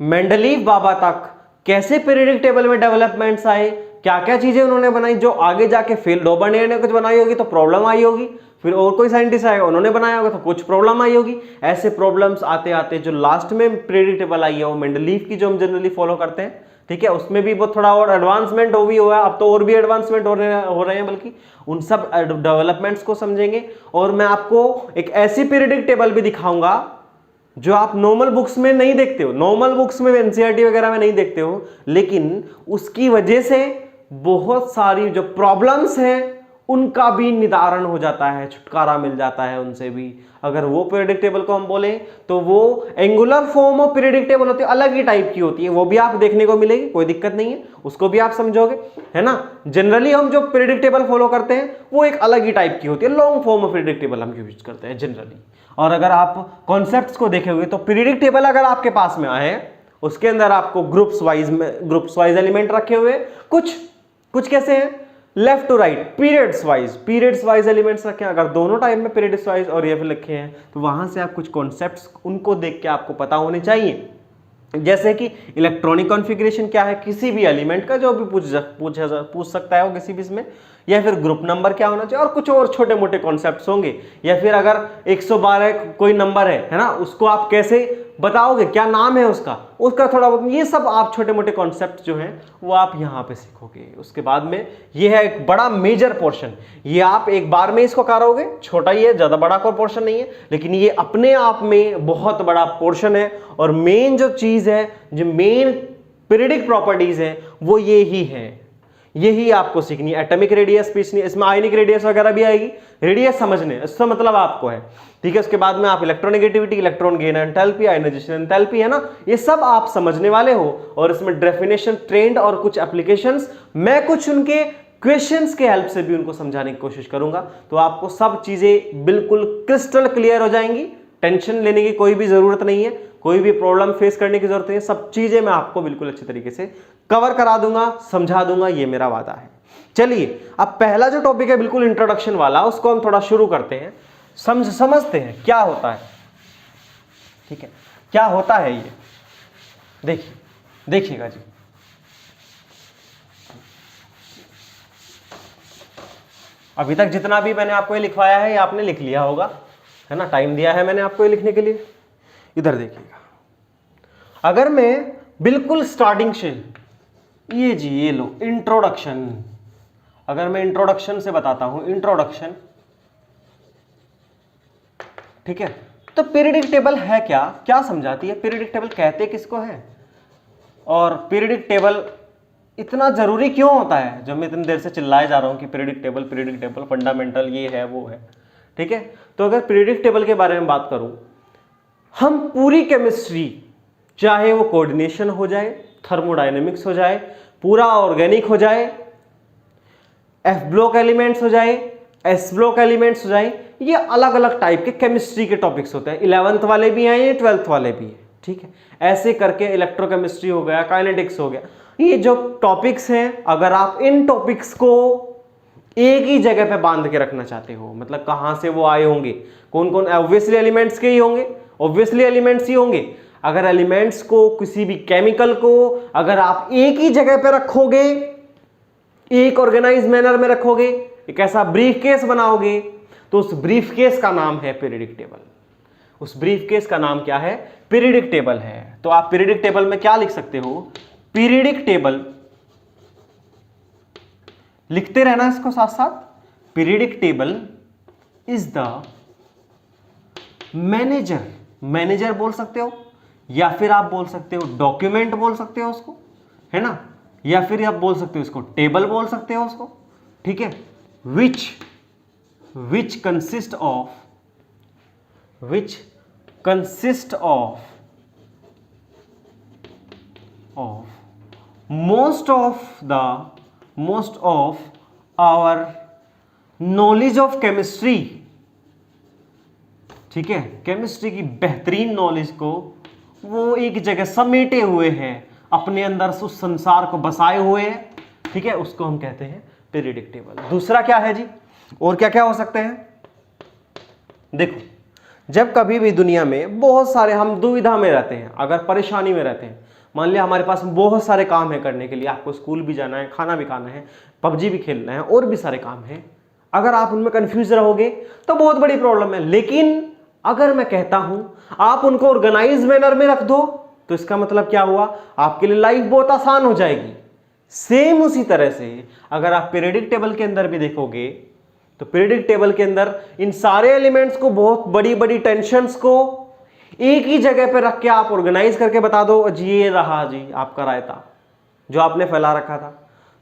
मेंडलीव बाबा तक कैसे पीरियडिक टेबल में डेवलपमेंट्स आए, क्या क्या चीजें उन्होंने बनाई जो आगे जाके फेल, डॉबर्नियर ने कुछ बनाई होगी तो प्रॉब्लम आई होगी, फिर और कोई साइंटिस्ट आएगा उन्होंने बनाया होगा तो कुछ प्रॉब्लम आई होगी। ऐसे प्रॉब्लम्स आते आते जो लास्ट में पीरियडिक टेबल आई है वो मेंडलीव की जो हम जनरली फॉलो करते हैं, ठीक है। उसमें भी वो थोड़ा और एडवांसमेंट हो भी हुआ है, अब तो और भी एडवांसमेंट हो रहे हैं, बल्कि उन सब डेवलपमेंट्स को समझेंगे। और मैं आपको एक ऐसी पीरियडिक टेबल भी दिखाऊंगा जो आप नॉर्मल बुक्स में नहीं देखते हो, नॉर्मल बुक्स में एनसीईआरटी वगैरह में नहीं देखते हो, लेकिन उसकी वजह से बहुत सारी जो प्रॉब्लम्स हैं उनका भी निदारण हो जाता है, छुटकारा मिल जाता है उनसे भी। अगर वो पीरियोडिक टेबल को हम बोले तो वो angular form of periodic table होती है, अलग ही टाइप की होती है, वो भी आप देखने को मिलेगी, कोई दिक्कत नहीं है, उसको भी आप समझोगे, है ना। जनरली हम जो पीरियोडिक टेबल फॉलो करते हैं वो एक अलग ही टाइप की होती है, long form of periodic table हम यूज करते हैं जनरली। और अगर आप कॉन्सेप्ट्स को देखेंगे तो पीरियोडिक टेबल अगर आपके पास में आए, उसके अंदर आपको ग्रुप्स वाइज एलिमेंट रखे हुए, कुछ कैसे हैं, left to right, periods wise elements रखे हैं। अगर दोनों टाइम में पीरियड्स वाइज और ये भी लिखे हैं तो वहां से आप कुछ कॉन्सेप्ट्स उनको देख के आपको पता होने चाहिए। जैसे कि इलेक्ट्रॉनिक कॉन्फ़िगरेशन क्या है किसी भी एलिमेंट का, जो भी पूछ सकता है वो किसी भी इसमें, या फिर ग्रुप नंबर क्या होना चाहिए, और कुछ और छोटे मोटे कॉन्सेप्ट्स होंगे। या फिर अगर 112 कोई नंबर है ना, उसको आप कैसे बताओगे, क्या नाम है उसका थोड़ा बहुत, ये सब आप छोटे मोटे कॉन्सेप्ट जो हैं वो आप यहाँ पे सीखोगे। उसके बाद में ये है एक बड़ा मेजर पोर्शन, ये आप एक बार में इसको करोगे, छोटा ही है, ज्यादा बड़ा कोई पोर्शन नहीं है, लेकिन ये अपने आप में बहुत बड़ा पोर्शन है। और मेन जो चीज है, जो मेन पीरियडिक प्रॉपर्टीज है वो ये ही है, यही आपको सीखनी है। एटॉमिक रेडियस पीछनी, इसमें आयनिक रेडियस वगैरह भी आएगी, रेडियस समझने इसका मतलब आपको है, ठीक है। उसके बाद में आप electronegativity, electron gain enthalpy, ionisation enthalpy, है ना, ये सब आप समझने वाले हो। और इसमें डेफिनेशन, ट्रेंड और कुछ एप्लीकेशंस, मैं कुछ उनके क्वेश्चंस के हेल्प से भी उनको समझाने की कोशिश करूंगा, तो आपको सब चीजें बिल्कुल क्रिस्टल क्लियर हो जाएंगी। टेंशन लेने की कोई भी जरूरत नहीं है, कोई भी प्रॉब्लम फेस करने की जरूरत नहीं है, सब चीजें मैं आपको बिल्कुल अच्छे तरीके से कवर करा दूंगा, समझा दूंगा, ये मेरा वादा है। चलिए अब पहला जो टॉपिक है बिल्कुल इंट्रोडक्शन वाला, उसको हम थोड़ा शुरू करते हैं, समझते हैं क्या होता है, ठीक है, क्या होता है ये, देखिएगा जी। अभी तक जितना भी मैंने आपको ये लिखवाया है ये आपने लिख लिया होगा, है ना, टाइम दिया है मैंने आपको ये लिखने के लिए। इधर देखिएगा, अगर मैं बिल्कुल स्टार्टिंग से, ये जी ये लो इंट्रोडक्शन, अगर मैं इंट्रोडक्शन से बताता हूं, इंट्रोडक्शन, ठीक है, तो पीरियडिक टेबल है क्या समझाती है, पीरियडिक टेबल कहते किसको है, और पीरियडिक टेबल इतना जरूरी क्यों होता है, जो मैं इतनी देर से चिल्लाए जा रहा हूं कि पीरियडिक टेबल फंडामेंटल ये है वो है, ठीक है। तो अगर पीरियडिक टेबल के बारे में बात करूं, हम पूरी केमिस्ट्री, चाहे वो कोऑर्डिनेशन हो जाए, थर्मोडायनेमिक्स हो जाए, पूरा ऑर्गेनिक हो जाए, एफ ब्लॉक एलिमेंट्स हो जाए, एस ब्लॉक एलिमेंट्स हो जाए, ये अलग अलग टाइप के केमिस्ट्री के टॉपिक्स होते हैं, 11th वाले भी हैं, 12th वाले भी हैं, ठीक है। ऐसे करके इलेक्ट्रोकेमिस्ट्री हो गया, काइनेटिक्स हो गया, ये जो टॉपिक्स हैं, अगर आप इन टॉपिक्स को एक ही जगह पे बांध के रखना चाहते हो, मतलब कहां से वो आए होंगे, कौन कौन, ऑब्वियसली एलिमेंट्स के ही होंगे, ऑब्वियसली एलिमेंट्स ही होंगे। अगर एलिमेंट्स को, किसी भी केमिकल को अगर आप एक ही जगह पे रखोगे, एक ऑर्गेनाइज मैनर में रखोगे, एक ऐसा ब्रीफ केस बनाओगे, तो उस ब्रीफ केस का नाम है पीरियडिक टेबल। उस ब्रीफ केस का नाम क्या है, पीरियडिक टेबल है। तो आप पीरियडिक टेबल में क्या लिख सकते हो, पीरियडिक टेबल लिखते रहना इसको साथ साथ, periodic table is the manager बोल सकते हो, या फिर आप बोल सकते हो डॉक्यूमेंट बोल सकते हो उसको, है ना, या फिर आप बोल सकते हो इसको टेबल बोल सकते हो उसको, ठीक है, which consist of most of our knowledge of chemistry, ठीक है, केमिस्ट्री की बेहतरीन नॉलेज को वो एक जगह समेटे हुए हैं, अपने अंदर उस संसार को बसाए हुए हैं, ठीक है, उसको हम कहते हैं पीरियडिक टेबल। दूसरा क्या है जी, और क्या क्या हो सकते हैं, देखो, जब कभी भी दुनिया में बहुत सारे हम दुविधा में रहते हैं, अगर परेशानी में रहते हैं, मान लिया हमारे पास बहुत सारे काम है करने के लिए, आपको स्कूल भी जाना है, खाना भी खाना है, पबजी भी खेलना है, और भी सारे काम हैं, अगर आप उनमें कंफ्यूज रहोगे तो बहुत बड़ी प्रॉब्लम है। लेकिन अगर मैं कहता हूं आप उनको ऑर्गेनाइज मैनर में रख दो, तो इसका मतलब क्या हुआ, आपके लिए लाइफ बहुत आसान हो जाएगी। सेम उसी तरह से अगर आप पीरियडिक टेबल के अंदर भी देखोगे, तो पीरियडिक टेबल के अंदर इन सारे एलिमेंट्स को, बहुत बड़ी बड़ी टेंशंस को एक ही जगह पे रख के आप ऑर्गेनाइज करके बता दो जी ये रहा जी आपका रायता जो आपने फैला रखा था।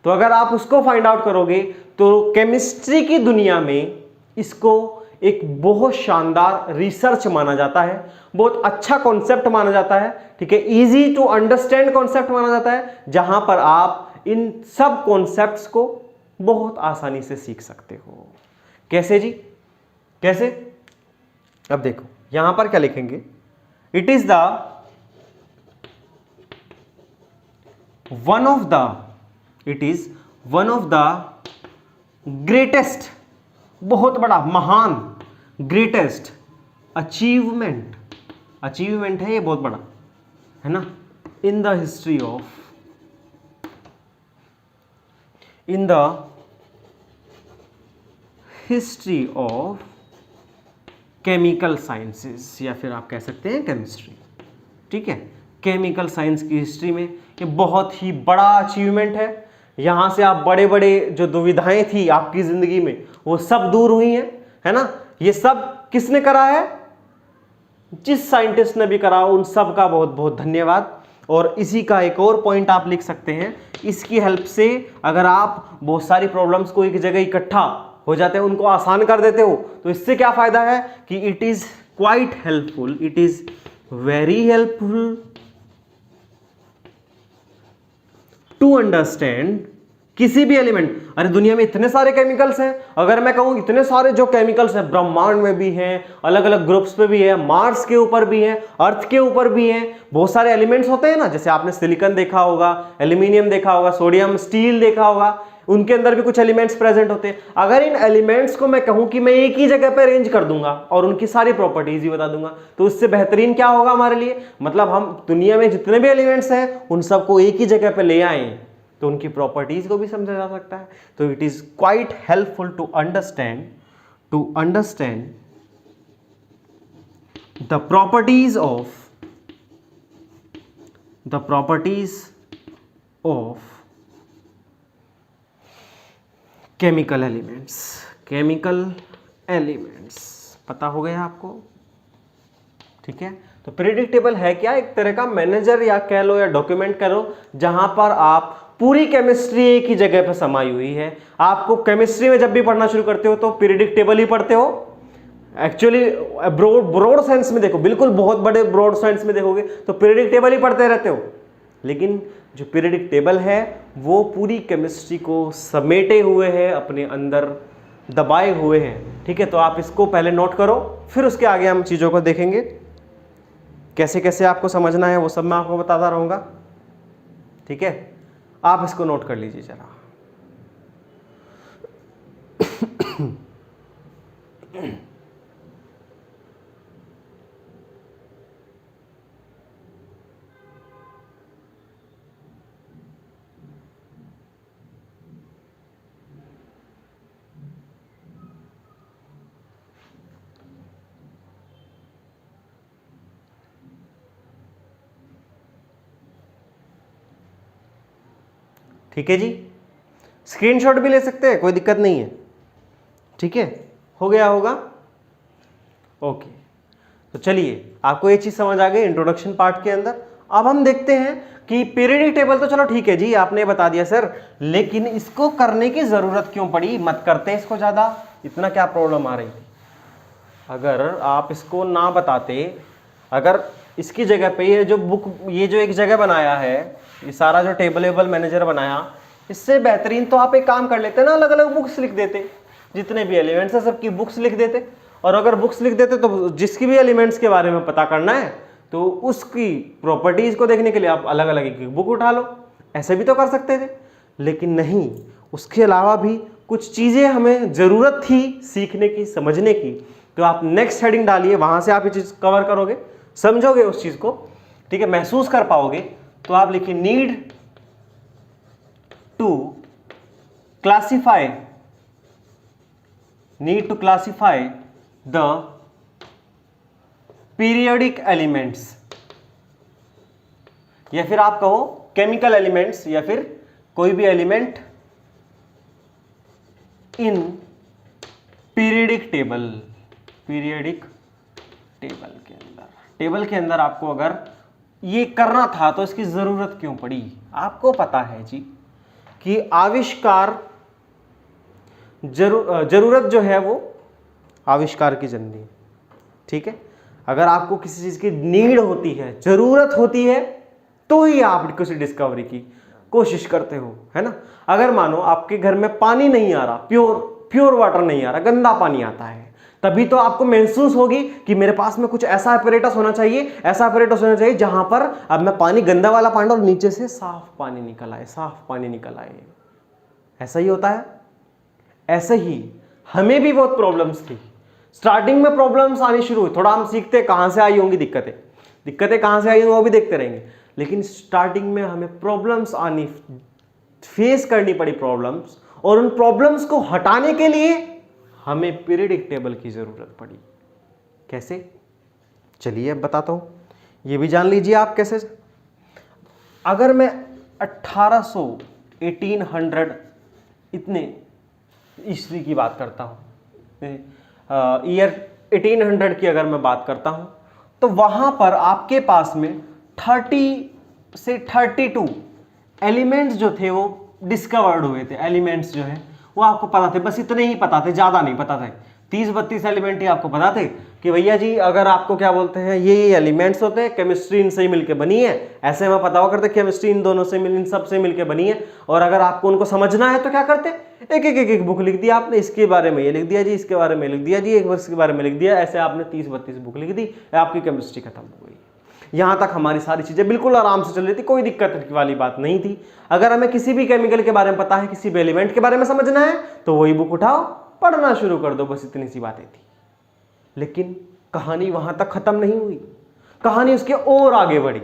तो अगर आप उसको फाइंड आउट करोगे तो केमिस्ट्री की दुनिया में इसको एक बहुत शानदार रिसर्च माना जाता है, बहुत अच्छा कॉन्सेप्ट माना जाता है, ठीक है, इजी टू अंडरस्टैंड कॉन्सेप्ट माना जाता है, जहां पर आप इन सब कॉन्सेप्ट्स को बहुत आसानी से सीख सकते हो। कैसे जी, कैसे? अब देखो यहां पर क्या लिखेंगे, it is the one of the greatest, बहुत बड़ा, महान, ग्रेटेस्ट अचीवमेंट है ये, बहुत बड़ा है ना, in the history of chemical sciences, या फिर आप कह सकते हैं केमिस्ट्री, ठीक है। केमिकल साइंस की हिस्ट्री में ये बहुत ही बड़ा अचीवमेंट है। यहां से आप बड़े बड़े जो दुविधाएं थी आपकी जिंदगी में वो सब दूर हुई हैं, है ना। ये सब किसने करा है? जिस साइंटिस्ट ने भी करा उन सब का बहुत बहुत धन्यवाद। और इसी का एक और पॉइंट आप लिख सकते हैं, इसकी हेल्प से अगर आप बहुत सारी प्रॉब्लम्स को एक जगह इकट्ठा हो जाते हैं, उनको आसान कर देते हो, तो इससे क्या फायदा है कि it is quite helpful, it is very helpful to understand किसी भी एलिमेंट। अरे दुनिया में इतने सारे केमिकल्स हैं, अगर मैं कहूं इतने सारे जो केमिकल्स हैं ब्रह्मांड में भी हैं, अलग अलग ग्रुप्स पे भी है, मार्स के ऊपर भी है, अर्थ के ऊपर भी है, बहुत सारे एलिमेंट्स होते हैं ना, जैसे आपने सिलिकॉन देखा होगा, एल्यूमिनियम देखा होगा, सोडियम, स्टील देखा होगा, उनके अंदर भी कुछ एलिमेंट्स प्रेजेंट होते हैं। अगर इन एलिमेंट्स को मैं कहूं कि मैं एक ही जगह पर अरेंज कर दूंगा और उनकी सारी प्रॉपर्टीज ही बता दूंगा, तो उससे बेहतरीन क्या होगा हमारे लिए, मतलब हम दुनिया में जितने भी एलिमेंट्स हैं उन सबको एक ही जगह पर ले आए तो उनकी प्रॉपर्टीज को भी समझा जा सकता है। तो it is quite helpful to understand the properties of chemical elements पता हो गया आपको, ठीक है। तो प्रेडिक्टेबल है क्या? एक तरह का मैनेजर या कह लो या डॉक्यूमेंट कह लो, जहां पर आप पूरी केमिस्ट्री एक ही जगह पर समाई हुई है। आपको केमिस्ट्री में जब भी पढ़ना शुरू करते हो तो पीरियडिक टेबल ही पढ़ते हो। एक्चुअली ब्रॉड साइंस में देखो, बिल्कुल बहुत बड़े ब्रॉड साइंस में देखोगे तो पीरियडिक टेबल ही पढ़ते रहते हो, लेकिन जो पीरियडिक टेबल है वो पूरी केमिस्ट्री को समेटे हुए है, अपने अंदर दबाए हुए हैं, ठीक है। तो आप इसको पहले नोट करो, फिर उसके आगे हम चीज़ों को देखेंगे, कैसे कैसे आपको समझना है वो सब मैं आपको बताता रहूँगा, ठीक है। आप इसको नोट कर लीजिए जरा। ठीक है जी, स्क्रीनशॉट भी ले सकते हैं, कोई दिक्कत नहीं है, ठीक है। हो गया होगा, ओके। तो चलिए आपको ये चीज समझ आ गई इंट्रोडक्शन पार्ट के अंदर। अब हम देखते हैं कि पीरियडिक टेबल तो चलो ठीक है जी, आपने बता दिया सर, लेकिन इसको करने की जरूरत क्यों पड़ी? मत करते इसको ज्यादा, इतना क्या प्रॉब्लम आ रही थी? अगर आप इसको ना बताते, अगर इसकी जगह पे ये जो बुक, ये जो एक जगह बनाया है, ये सारा जो टेबल मैनेजर बनाया, इससे बेहतरीन तो आप एक काम कर लेते ना, अलग अलग बुक्स लिख देते, जितने भी एलिमेंट्स हैं सबकी बुक्स लिख देते। और अगर बुक्स लिख देते तो जिसकी भी एलिमेंट्स के बारे में पता करना है तो उसकी प्रॉपर्टीज को देखने के लिए आप अलग अलग एक बुक उठा लो, ऐसे भी तो कर सकते थे। लेकिन नहीं, उसके अलावा भी कुछ चीज़ें हमें ज़रूरत थी सीखने की, समझने की। तो आप नेक्स्ट हेडिंग डालिए, वहाँ से आप ये चीज़ कवर करोगे, समझोगे उस चीज़ को, ठीक है, महसूस कर पाओगे। तो आप लिखिए need to classify the periodic elements, या फिर आप कहो केमिकल एलिमेंट्स, या फिर कोई भी एलिमेंट इन पीरियोडिक टेबल के अंदर, टेबल के अंदर आपको अगर ये करना था तो इसकी ज़रूरत क्यों पड़ी? आपको पता है जी कि आविष्कार जरूरत जो है वो आविष्कार की जननी है, ठीक है। अगर आपको किसी चीज़ की नीड होती है, ज़रूरत होती है, तो ही आप किसी डिस्कवरी की कोशिश करते हो, है ना। अगर मानो आपके घर में पानी नहीं आ रहा, प्योर वाटर नहीं आ रहा, गंदा पानी आता है, तभी तो आपको महसूस होगी कि मेरे पास में कुछ ऐसा एपरेटस होना चाहिए, ऐसा एपरेटस होना चाहिए जहां पर अब मैं पानी, गंदा वाला पानी और नीचे से साफ पानी निकल आए, साफ पानी निकल आए। ऐसा ही होता है। ऐसे ही हमें भी बहुत प्रॉब्लम्स थी। स्टार्टिंग में प्रॉब्लम्स आनी शुरू हुई, थोड़ा हम सीखते कहां से आई होंगी दिक्कतें कहां से आई होंगी वो भी देखते रहेंगे, लेकिन स्टार्टिंग में हमें प्रॉब्लम्स आनी, फेस करनी पड़ी प्रॉब्लम्स, और उन प्रॉब्लम्स को हटाने के लिए हमें पीरियडिक टेबल की जरूरत पड़ी। कैसे? चलिए अब बताता हूं, ये भी जान लीजिए आप कैसे। अगर मैं 1800 1800 इतने ईस्वी की बात करता हूं, ईयर 1800 की अगर मैं बात करता हूं, तो वहां पर आपके पास में 30 से 32 एलिमेंट्स जो थे वो डिस्कवर्ड हुए थे। एलिमेंट्स जो है वो आपको पता थे, बस इतने ही पता थे, ज़्यादा नहीं पता थे। 30-32 एलिमेंट ही आपको पता थे कि भैया जी अगर आपको क्या बोलते हैं, ये एलिमेंट्स होते हैं, केमिस्ट्री इनसे ही मिलकर बनी है, ऐसे में पता हुआ करते केमिस्ट्री इन दोनों से इन सब से मिलकर बनी है। और अगर आपको उनको समझना है तो क्या करते, एक बुक लिख दिया आपने, इसके बारे में ये लिख दिया जी, इसके बारे में लिख दिया जी, एक वर्ष के बारे में लिख दिया, ऐसे आपने 30-32 बुक लिख दी, आपकी केमिस्ट्री खत्म हो गई। यहाँ तक हमारी सारी चीज़ें बिल्कुल आराम से चल रही थी, कोई दिक्कत वाली बात नहीं थी। अगर हमें किसी भी केमिकल के बारे में पता है, किसी भी एलिमेंट के बारे में समझना है, तो वही बुक उठाओ, पढ़ना शुरू कर दो, बस इतनी सी बातें थी। लेकिन कहानी वहाँ तक ख़त्म नहीं हुई, कहानी उसके और आगे बढ़ी।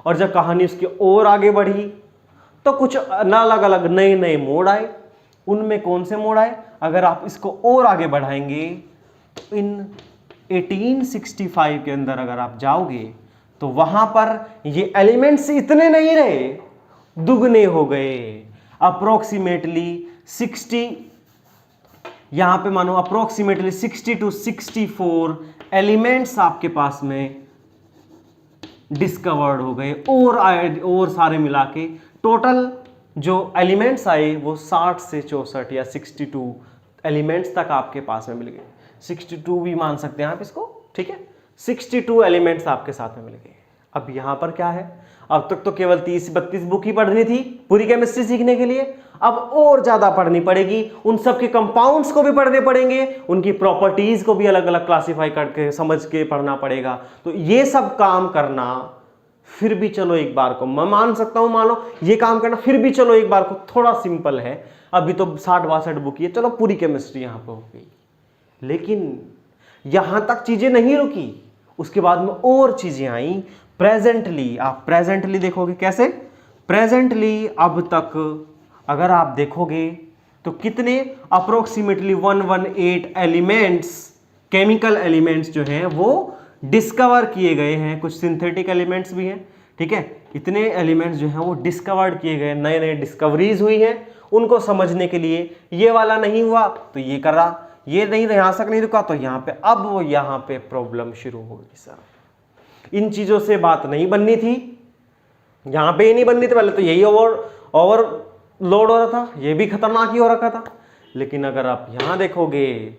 और जब कहानी उसके और आगे बढ़ी तो कुछ अलग अलग नए नए मोड़ आए। उनमें कौन से मोड़ आए? अगर आप इसको और आगे बढ़ाएंगे तो इन 1865 के अंदर अगर आप जाओगे तो वहां पर ये एलिमेंट्स इतने नहीं रहे, दुगने हो गए। अप्रोक्सीमेटली 60, यहां पे मानो अप्रोक्सीमेटली 60 to 64 एलिमेंट्स आपके पास में डिस्कवर्ड हो गए, और सारे मिला के टोटल जो एलिमेंट्स आए वो 60 से 64 या 62 एलिमेंट्स तक आपके पास में मिल गए। 62 भी मान सकते हैं आप इसको, ठीक है। 62 एलिमेंट्स आपके साथ में मिल गए। अब यहां पर क्या है, अब तक तो केवल 30-32 बुक ही पढ़नी थी पूरी केमिस्ट्री सीखने के लिए, अब और ज्यादा पढ़नी पड़ेगी। उन सब के कंपाउंड्स को भी पढ़ने पड़ेंगे, उनकी प्रॉपर्टीज को भी अलग अलग क्लासिफाई करके समझ के पढ़ना पड़ेगा। तो ये सब काम करना फिर भी चलो एक बार को मैं मान सकता हूं, मानो ये काम करना फिर भी चलो एक बार को थोड़ा सिंपल है। अभी तो 60-62 बुक है, चलो पूरी केमिस्ट्री यहां पर हो गई। लेकिन यहां तक चीजें नहीं रुकी, उसके बाद में और चीजें आई। प्रेजेंटली, आप प्रेजेंटली देखोगे कैसे, प्रेजेंटली अब तक अगर आप देखोगे तो कितने अप्रोक्सीमेटली 118 एलिमेंट्स, केमिकल एलिमेंट्स जो हैं वो डिस्कवर किए गए हैं। कुछ सिंथेटिक एलिमेंट्स भी हैं, ठीक है। इतने एलिमेंट्स जो हैं वो डिस्कवर्ड किए गए, नए नए डिस्कवरीज हुई हैं। उनको समझने के लिए ये वाला नहीं हुआ तो ये कर रहा, ये नहीं, यहां तक नहीं रुका तो यहां पे, अब वो यहां पे प्रॉब्लम शुरू होगी। सर इन चीजों से बात नहीं बननी थी, यहां पे ही नहीं बननी थी, पहले तो यही ओवरलोड हो रहा था, ये भी खतरनाक ही हो रखा था। लेकिन अगर आप यहां देखोगे,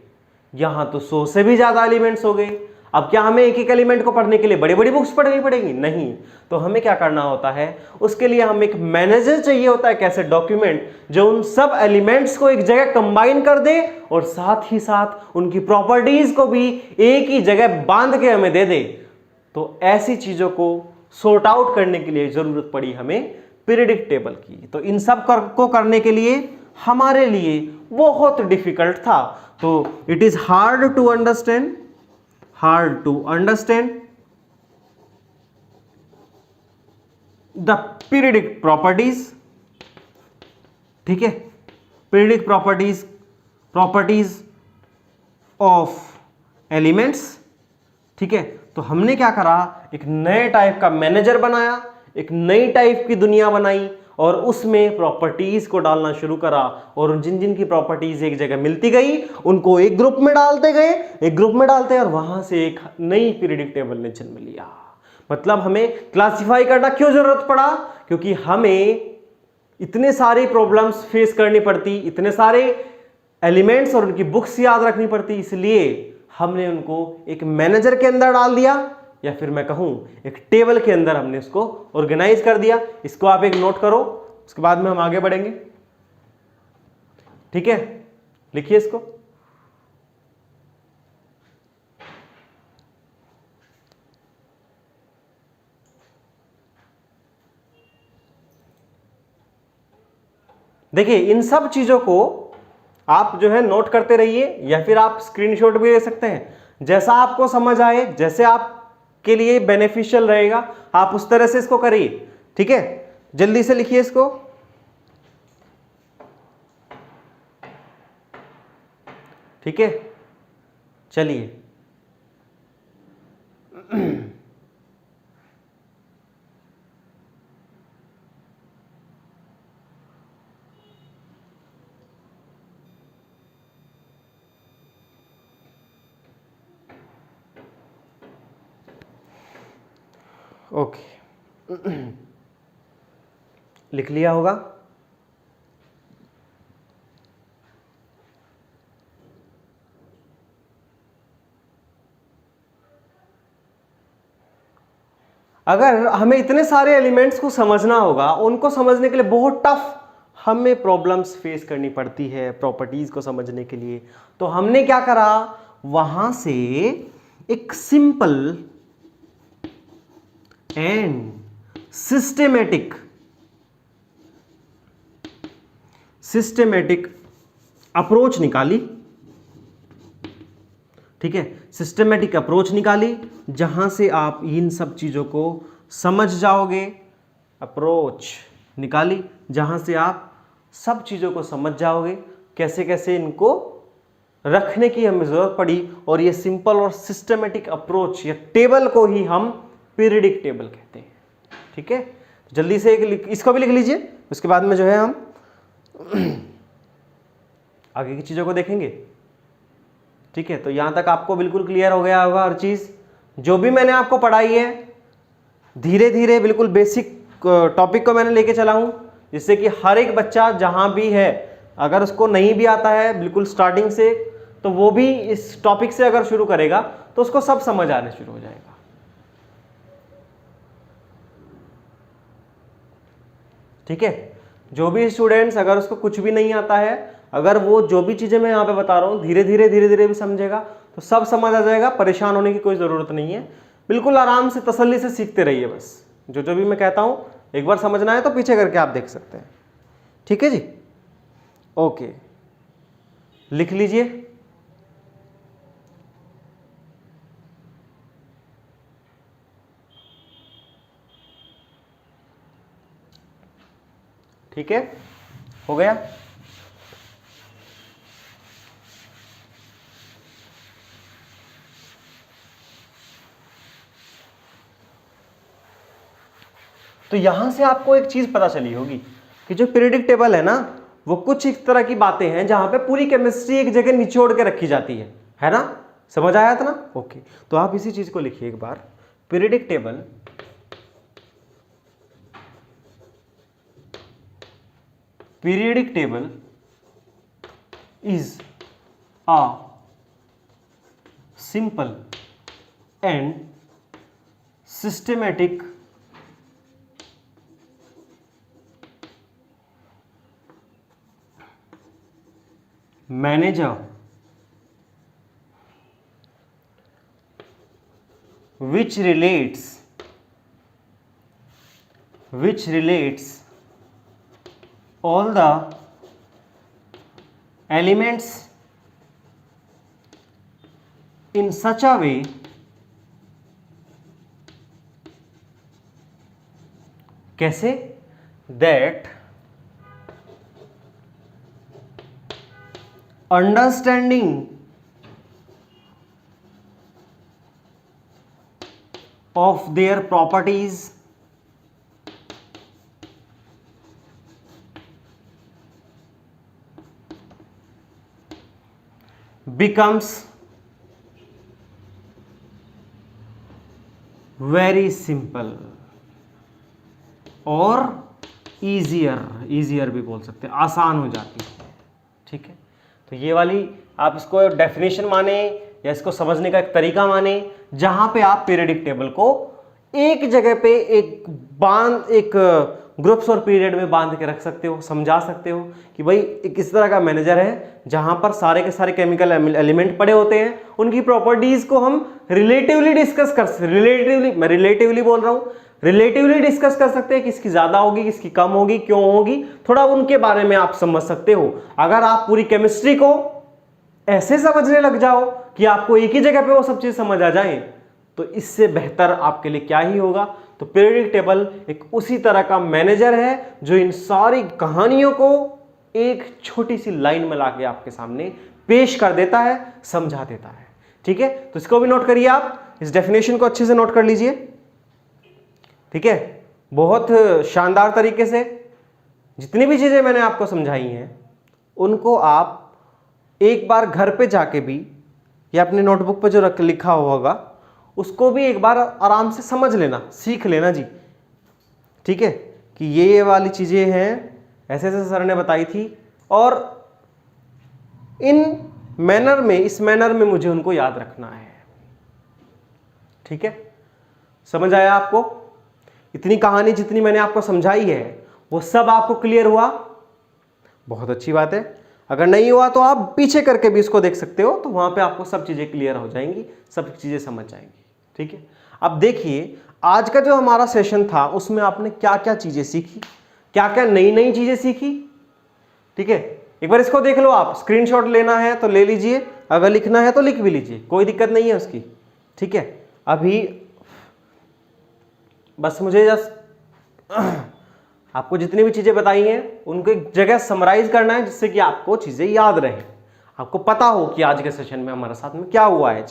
यहां तो 100 से भी ज्यादा एलिमेंट्स हो गए। अब क्या हमें एक एक एलिमेंट को पढ़ने के लिए बड़ी बड़ी बुक्स पढ़नी पड़ेगी? नहीं। तो हमें क्या करना होता है, उसके लिए हमें एक मैनेजर चाहिए होता है, कैसे डॉक्यूमेंट जो उन सब एलिमेंट्स को एक जगह कंबाइन कर दे और साथ ही साथ उनकी प्रॉपर्टीज को भी एक ही जगह बांध के हमें दे दे। तो ऐसी चीजों को सॉर्ट आउट करने के लिए जरूरत पड़ी हमें पीरियडिक टेबल की। तो इन सब को करने के लिए हमारे लिए बहुत डिफिकल्ट था। तो it is hard to understand the periodic properties, ठीक है, पीरियडिक प्रॉपर्टीज ऑफ एलिमेंट्स, ठीक है। तो हमने क्या करा, एक नए टाइप का मैनेजर बनाया, एक नई टाइप की दुनिया बनाई, और उसमें प्रॉपर्टीज को डालना शुरू करा, और जिन जिन की प्रॉपर्टीज एक जगह मिलती गई उनको एक ग्रुप में डालते गए, एक ग्रुप में डालते, और वहां से एक नई पीरियडिक टेबल ने जन्म लिया। मतलब हमें क्लासिफाई करना क्यों जरूरत पड़ा? क्योंकि हमें इतने सारे प्रॉब्लम्स फेस करनी पड़ती, इतने सारे एलिमेंट्स और उनकी बुक्स याद रखनी पड़ती, इसलिए हमने उनको एक मैनेजर के अंदर डाल दिया, या फिर मैं कहूं एक टेबल के अंदर हमने इसको ऑर्गेनाइज कर दिया। इसको आप एक नोट करो, उसके बाद में हम आगे बढ़ेंगे। ठीक है, लिखिए इसको। देखिए, इन सब चीजों को आप जो है नोट करते रहिए, या फिर आप स्क्रीनशॉट भी ले सकते हैं, जैसा आपको समझ आए, जैसे आपके लिए बेनिफिशियल रहेगा आप उस तरह से इसको करिए। ठीक है, जल्दी से लिखिए इसको। ठीक है, चलिए। ओके, लिख लिया होगा। अगर हमें इतने सारे एलिमेंट्स को समझना होगा, उनको समझने के लिए बहुत टफ हमें प्रॉब्लम्स फेस करनी पड़ती है प्रॉपर्टीज को समझने के लिए, तो हमने क्या करा, वहां से एक सिंपल एंड सिस्टेमेटिक अप्रोच निकाली। ठीक है, सिस्टेमेटिक अप्रोच निकाली जहां से आप इन सब चीजों को समझ जाओगे। अप्रोच निकाली जहां से आप सब चीजों को समझ जाओगे, कैसे कैसे इनको रखने की हमें जरूरत पड़ी, और ये सिंपल और सिस्टेमेटिक अप्रोच या टेबल को ही हम पीरियडिक टेबल कहते हैं। ठीक है, जल्दी से इसको भी लिख लीजिए, उसके बाद में जो है हम आगे की चीजों को देखेंगे। ठीक है, तो यहां तक आपको बिल्कुल क्लियर हो गया होगा हर चीज। जो भी मैंने आपको पढ़ाई है धीरे धीरे बिल्कुल बेसिक टॉपिक को मैंने लेके चला हूं, जिससे कि हर एक बच्चा जहां भी है, अगर उसको नहीं भी आता है बिल्कुल स्टार्टिंग से, तो वो भी इस टॉपिक से अगर शुरू करेगा तो उसको सब समझ आने शुरू हो जाएगा। ठीक है, जो भी स्टूडेंट्स अगर उसको कुछ भी नहीं आता है, अगर वो जो भी चीजें मैं यहाँ पे बता रहा हूँ धीरे धीरे भी समझेगा तो सब समझ आ जाएगा। परेशान होने की कोई जरूरत नहीं है, बिल्कुल आराम से तसल्ली से सीखते रहिए। बस जो जो भी मैं कहता हूँ एक बार समझना है तो पीछे करके आप देख सकते हैं। ठीक है जी, ओके, लिख लीजिए। ठीक है, हो गया। तो यहां से आपको एक चीज पता चली होगी कि जो पीरियडिक टेबल है ना, वो कुछ इस तरह की बातें हैं जहां पे पूरी केमिस्ट्री एक जगह निचोड़ के रखी जाती है ना? समझ आया था ना? ओके, तो आप इसी चीज को लिखिए एक बार। Periodic table is a simple and systematic manager which relates all the elements in such a way कैसे that understanding of their properties becomes very simple और easier भी बोल सकते हैं, आसान हो जाती है। ठीक है, तो ये वाली आप इसको डेफिनेशन माने या इसको समझने का एक तरीका माने, जहां पे आप पीरियडिक टेबल को एक जगह पे एक ग्रुप्स और पीरियड में बांध के रख सकते हो, समझा सकते हो कि भाई एक इस तरह का मैनेजर है जहां पर सारे के सारे केमिकल एलिमेंट पड़े होते हैं, उनकी प्रॉपर्टीज को हम रिलेटिवली डिस्कस कर सकते, मैं रिलेटिवली बोल रहा हूं, रिलेटिवली डिस्कस कर सकते हैं, किसकी ज्यादा होगी, किसकी कम होगी, क्यों होगी, थोड़ा उनके बारे में आप समझ सकते हो। अगर आप पूरी केमिस्ट्री को ऐसे समझने लग जाओ कि आपको एक ही जगह पे वो सब चीज समझ आ जाए, तो इससे बेहतर आपके लिए क्या ही होगा। तो पीरियडिक टेबल एक उसी तरह का मैनेजर है जो इन सारी कहानियों को एक छोटी सी लाइन में लाके आपके सामने पेश कर देता है, समझा देता है। ठीक है, तो इसको भी नोट करिए, आप इस डेफिनेशन को अच्छे से नोट कर लीजिए। ठीक है, बहुत शानदार तरीके से जितनी भी चीजें मैंने आपको समझाई हैं उनको आप एक बार घर पे जाके भी या अपने नोटबुक पे जो लिखा होगा उसको भी एक बार आराम से समझ लेना, सीख लेना जी। ठीक है, कि ये वाली चीजें हैं, ऐसे ऐसे सर ने बताई थी और इस मैनर में मुझे उनको याद रखना है। ठीक है, समझ आया आपको? इतनी कहानी जितनी मैंने आपको समझाई है वो सब आपको क्लियर हुआ? बहुत अच्छी बात है। अगर नहीं हुआ तो आप पीछे करके भी इसको देख सकते हो, तो वहां पे आपको सब चीजें क्लियर हो जाएंगी, सब चीजें समझ जाएंगी। ठीक है, अब देखिए आज का जो हमारा सेशन था उसमें आपने क्या क्या चीजें सीखी, क्या क्या नई नई चीजें सीखी। ठीक है, एक बार इसको देख लो, आप स्क्रीनशॉट लेना है तो ले लीजिए, अगर लिखना है तो लिख भी लीजिए, कोई दिक्कत नहीं है उसकी। ठीक है, अभी बस मुझे जस्ट आपको जितनी भी चीजें बताई हैं उनको एक जगह समराइज करना है, जिससे कि आपको चीजें याद रहे, आपको पता हो कि आज के सेशन में हमारे साथ में क्या हुआ है।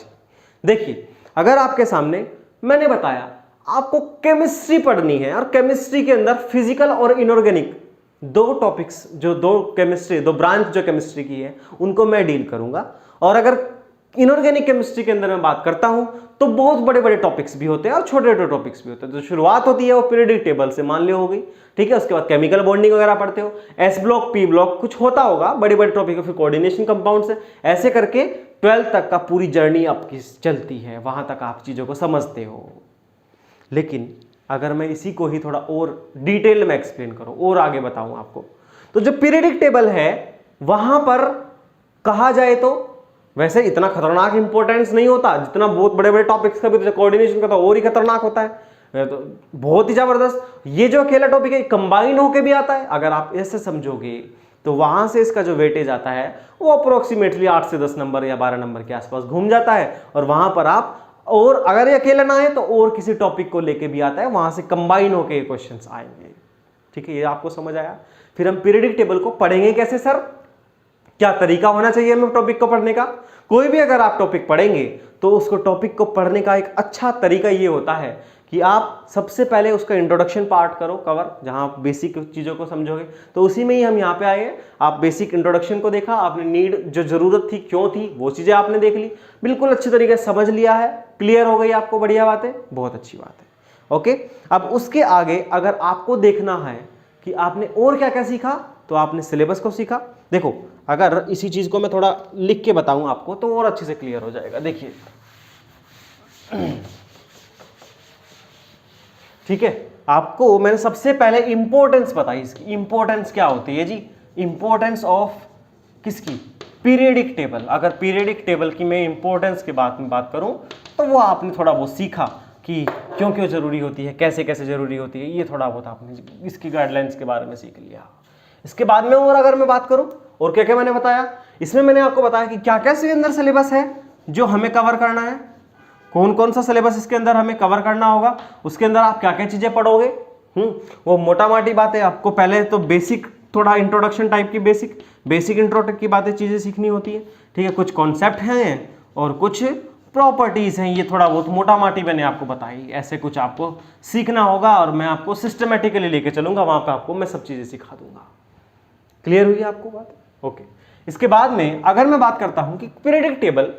देखिए, अगर आपके सामने मैंने बताया आपको केमिस्ट्री पढ़नी है और केमिस्ट्री के अंदर फिजिकल और इनऑर्गेनिक दो टॉपिक्स, जो दो ब्रांच जो केमिस्ट्री की है उनको मैं डील करूंगा। और अगर इनऑर्गेनिक केमिस्ट्री के अंदर मैं बात करता हूं तो बहुत बड़े बड़े टॉपिक्स भी होते हैं और छोटे छोटे टॉपिक्स भी होते हैं। तो शुरुआत होती है वो पीरियडिक टेबल से, मान लियो हो गई। ठीक है, उसके बाद केमिकल बॉन्डिंग वगैरह पढ़ते हो, एस ब्लॉक, पी ब्लॉक, कुछ होता होगा, बड़े बड़े टॉपिक, फिर कोऑर्डिनेशन कंपाउंड से, ऐसे करके 12th तक का पूरी जर्नी आपकी चलती है, वहां तक आप चीजों को समझते हो। लेकिन अगर मैं इसी को ही थोड़ा और डिटेल में एक्सप्लेन करूं और आगे बताऊं आपको, तो जो पीरियडिक टेबल है वहां पर कहा जाए तो वैसे इतना खतरनाक इंपॉर्टेंस नहीं होता जितना बहुत बड़े बड़े टॉपिक्स का भी, जैसे कोऑर्डिनेशन का तो और ही खतरनाक होता है, तो बहुत ही जबरदस्त। ये जो अकेला टॉपिक है कंबाइन होके भी आता है, अगर आप ऐसे समझोगे तो वहां से इसका जो वेटेज आता है वो अप्रोक्सीमेटली 8 से 10 नंबर या 12 नंबर के आसपास घूम जाता है। और वहां पर आप, और अगर ये अकेला ना है तो और किसी टॉपिक को लेके भी आता है, वहां से कंबाइन होके क्वेश्चंस आएंगे। ठीक है, ये आपको समझ आया? फिर हम पीरियडिक टेबल को पढ़ेंगे कैसे सर, क्या तरीका होना चाहिए हमें टॉपिक को पढ़ने का? कोई भी अगर आप टॉपिक पढ़ेंगे तो उसको टॉपिक को पढ़ने का एक अच्छा तरीका ये होता है कि आप सबसे पहले उसका इंट्रोडक्शन पार्ट करो कवर, जहां आप बेसिक चीजों को समझोगे। तो उसी में ही हम यहाँ पे आए हैं, आप बेसिक इंट्रोडक्शन को देखा, आपने नीड जो जरूरत थी, क्यों थी, वो चीजें आपने देख ली, बिल्कुल अच्छी तरीके से समझ लिया है, क्लियर हो गई आपको, बढ़िया बात है, बहुत अच्छी बात है। ओके, अब उसके आगे अगर आपको देखना है कि आपने और क्या क्या सीखा, तो आपने सिलेबस को सीखा। देखो, अगर इसी चीज को मैं थोड़ा लिख के बताऊं आपको तो और अच्छे से क्लियर हो जाएगा। देखिए, ठीक है, आपको मैंने सबसे पहले इंपॉर्टेंस बताई, इसकी इंपॉर्टेंस क्या होती है जी, इंपॉर्टेंस ऑफ किसकी, पीरियडिक टेबल। अगर पीरियडिक टेबल की मैं इंपॉर्टेंस के बात में बात करूं तो वो आपने थोड़ा बहुत सीखा कि क्यों क्यों जरूरी होती है, कैसे कैसे जरूरी होती है, ये थोड़ा बहुत आपने इसकी गाइडलाइंस के बारे में सीख लिया। इसके बाद में और अगर मैं बात करूं और क्या क्या मैंने बताया, इसमें मैंने आपको बताया कि क्या क्या इसके अंदर सिलेबस है जो हमें कवर करना है, कौन कौन सा सिलेबस इसके अंदर हमें कवर करना होगा, उसके अंदर आप क्या क्या चीजें पढ़ोगे। वो मोटा माटी बात है, आपको पहले तो बेसिक, थोड़ा इंट्रोडक्शन टाइप की बेसिक इंट्रोडक्शन की बातें चीजें सीखनी होती है। ठीक है, कुछ कॉन्सेप्ट हैं और कुछ प्रॉपर्टीज हैं, ये थोड़ा बहुत मोटा माटी मैंने आपको बताई, ऐसे कुछ आपको सीखना होगा और मैं आपको सिस्टमेटिकली लेके चलूंगा, वहां पे आपको मैं सब चीजें सिखा दूंगा। क्लियर हुई आपको बात? ओके। इसके बाद में अगर मैं बात करता हूं कि पीरियडिक टेबल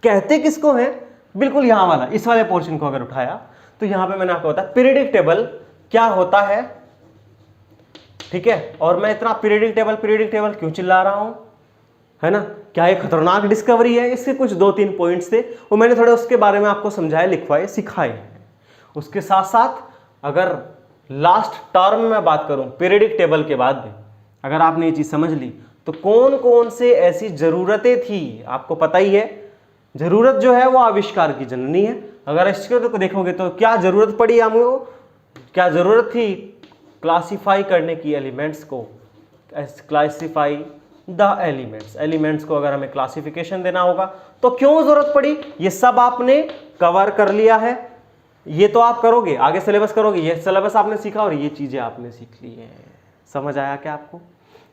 कहते किसको है, बिल्कुल यहां वाला, इस वाले पोर्शन को अगर उठाया तो यहां पे मैंने आपको बताया पीरियडिक टेबल क्या होता है, ठीक है। और मैं इतना पीरियडिक टेबल क्यों चिल्ला रहा हूं, है ना, क्या ये खतरनाक डिस्कवरी है, इसके कुछ 2-3 पॉइंट्स थे वो मैंने थोड़े उसके बारे में आपको समझाए, लिखवाए, सिखाए। उसके साथ साथ अगर लास्ट टर्म में बात करूं पीरियडिक टेबल के बाद में, अगर आपने ये चीज समझ ली तो कौन कौन से ऐसी जरूरतें थी, आपको पता ही है जरूरत जो है वो आविष्कार की जननी है। अगर इसको तो देखोगे तो क्या जरूरत पड़ी हमको, क्या जरूरत थी क्लासिफाई करने की एलिमेंट्स को, क्लासिफाई द एलिमेंट्स को अगर हमें क्लासिफिकेशन देना होगा तो क्यों जरूरत पड़ी, ये सब आपने कवर कर लिया है। ये तो आप करोगे, आगे सिलेबस करोगे, ये सिलेबस आपने सीखा और ये चीजें आपने सीख ली है। समझ आया क्या आपको,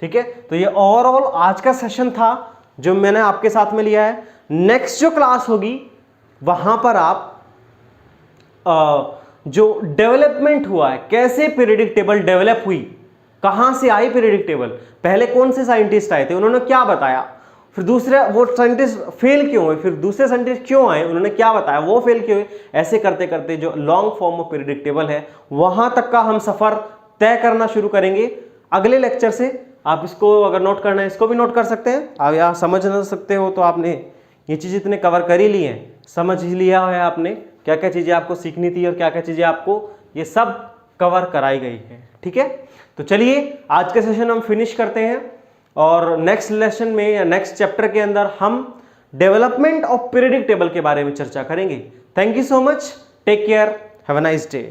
ठीक है। तो ये ओवरऑल आज का सेशन था जो मैंने आपके साथ में लिया है। नेक्स्ट जो क्लास होगी वहां पर आप जो डेवलपमेंट हुआ है, कैसे पीरियडिक टेबल डेवलप हुई, कहां से आई पीरियडिक टेबल, पहले कौन से साइंटिस्ट आए थे, उन्होंने क्या बताया, फिर दूसरे वो साइंटिस्ट फेल क्यों हुए, फिर दूसरे साइंटिस्ट क्यों आए, उन्होंने क्या बताया, वो फेल क्यों हुए। ऐसे करते करते जो long form of periodic table है वहां तक का हम सफर तय करना शुरू करेंगे अगले लेक्चर से। आप इसको अगर नोट करना है इसको भी नोट कर सकते हैं, आप यहाँ समझ ना सकते हो तो आपने ये चीज़ इतने कवर कर ही ली हैं, समझ ही लिया है आपने क्या क्या चीज़ें आपको सीखनी थी और क्या क्या चीज़ें आपको ये सब कवर कराई गई है, ठीक है। तो चलिए आज के सेशन हम फिनिश करते हैं और नेक्स्ट लेसन में या नेक्स्ट चैप्टर के अंदर हम डेवलपमेंट ऑफ पीरियडिक टेबल के बारे में चर्चा करेंगे। Thank you so much, take care, have a nice day.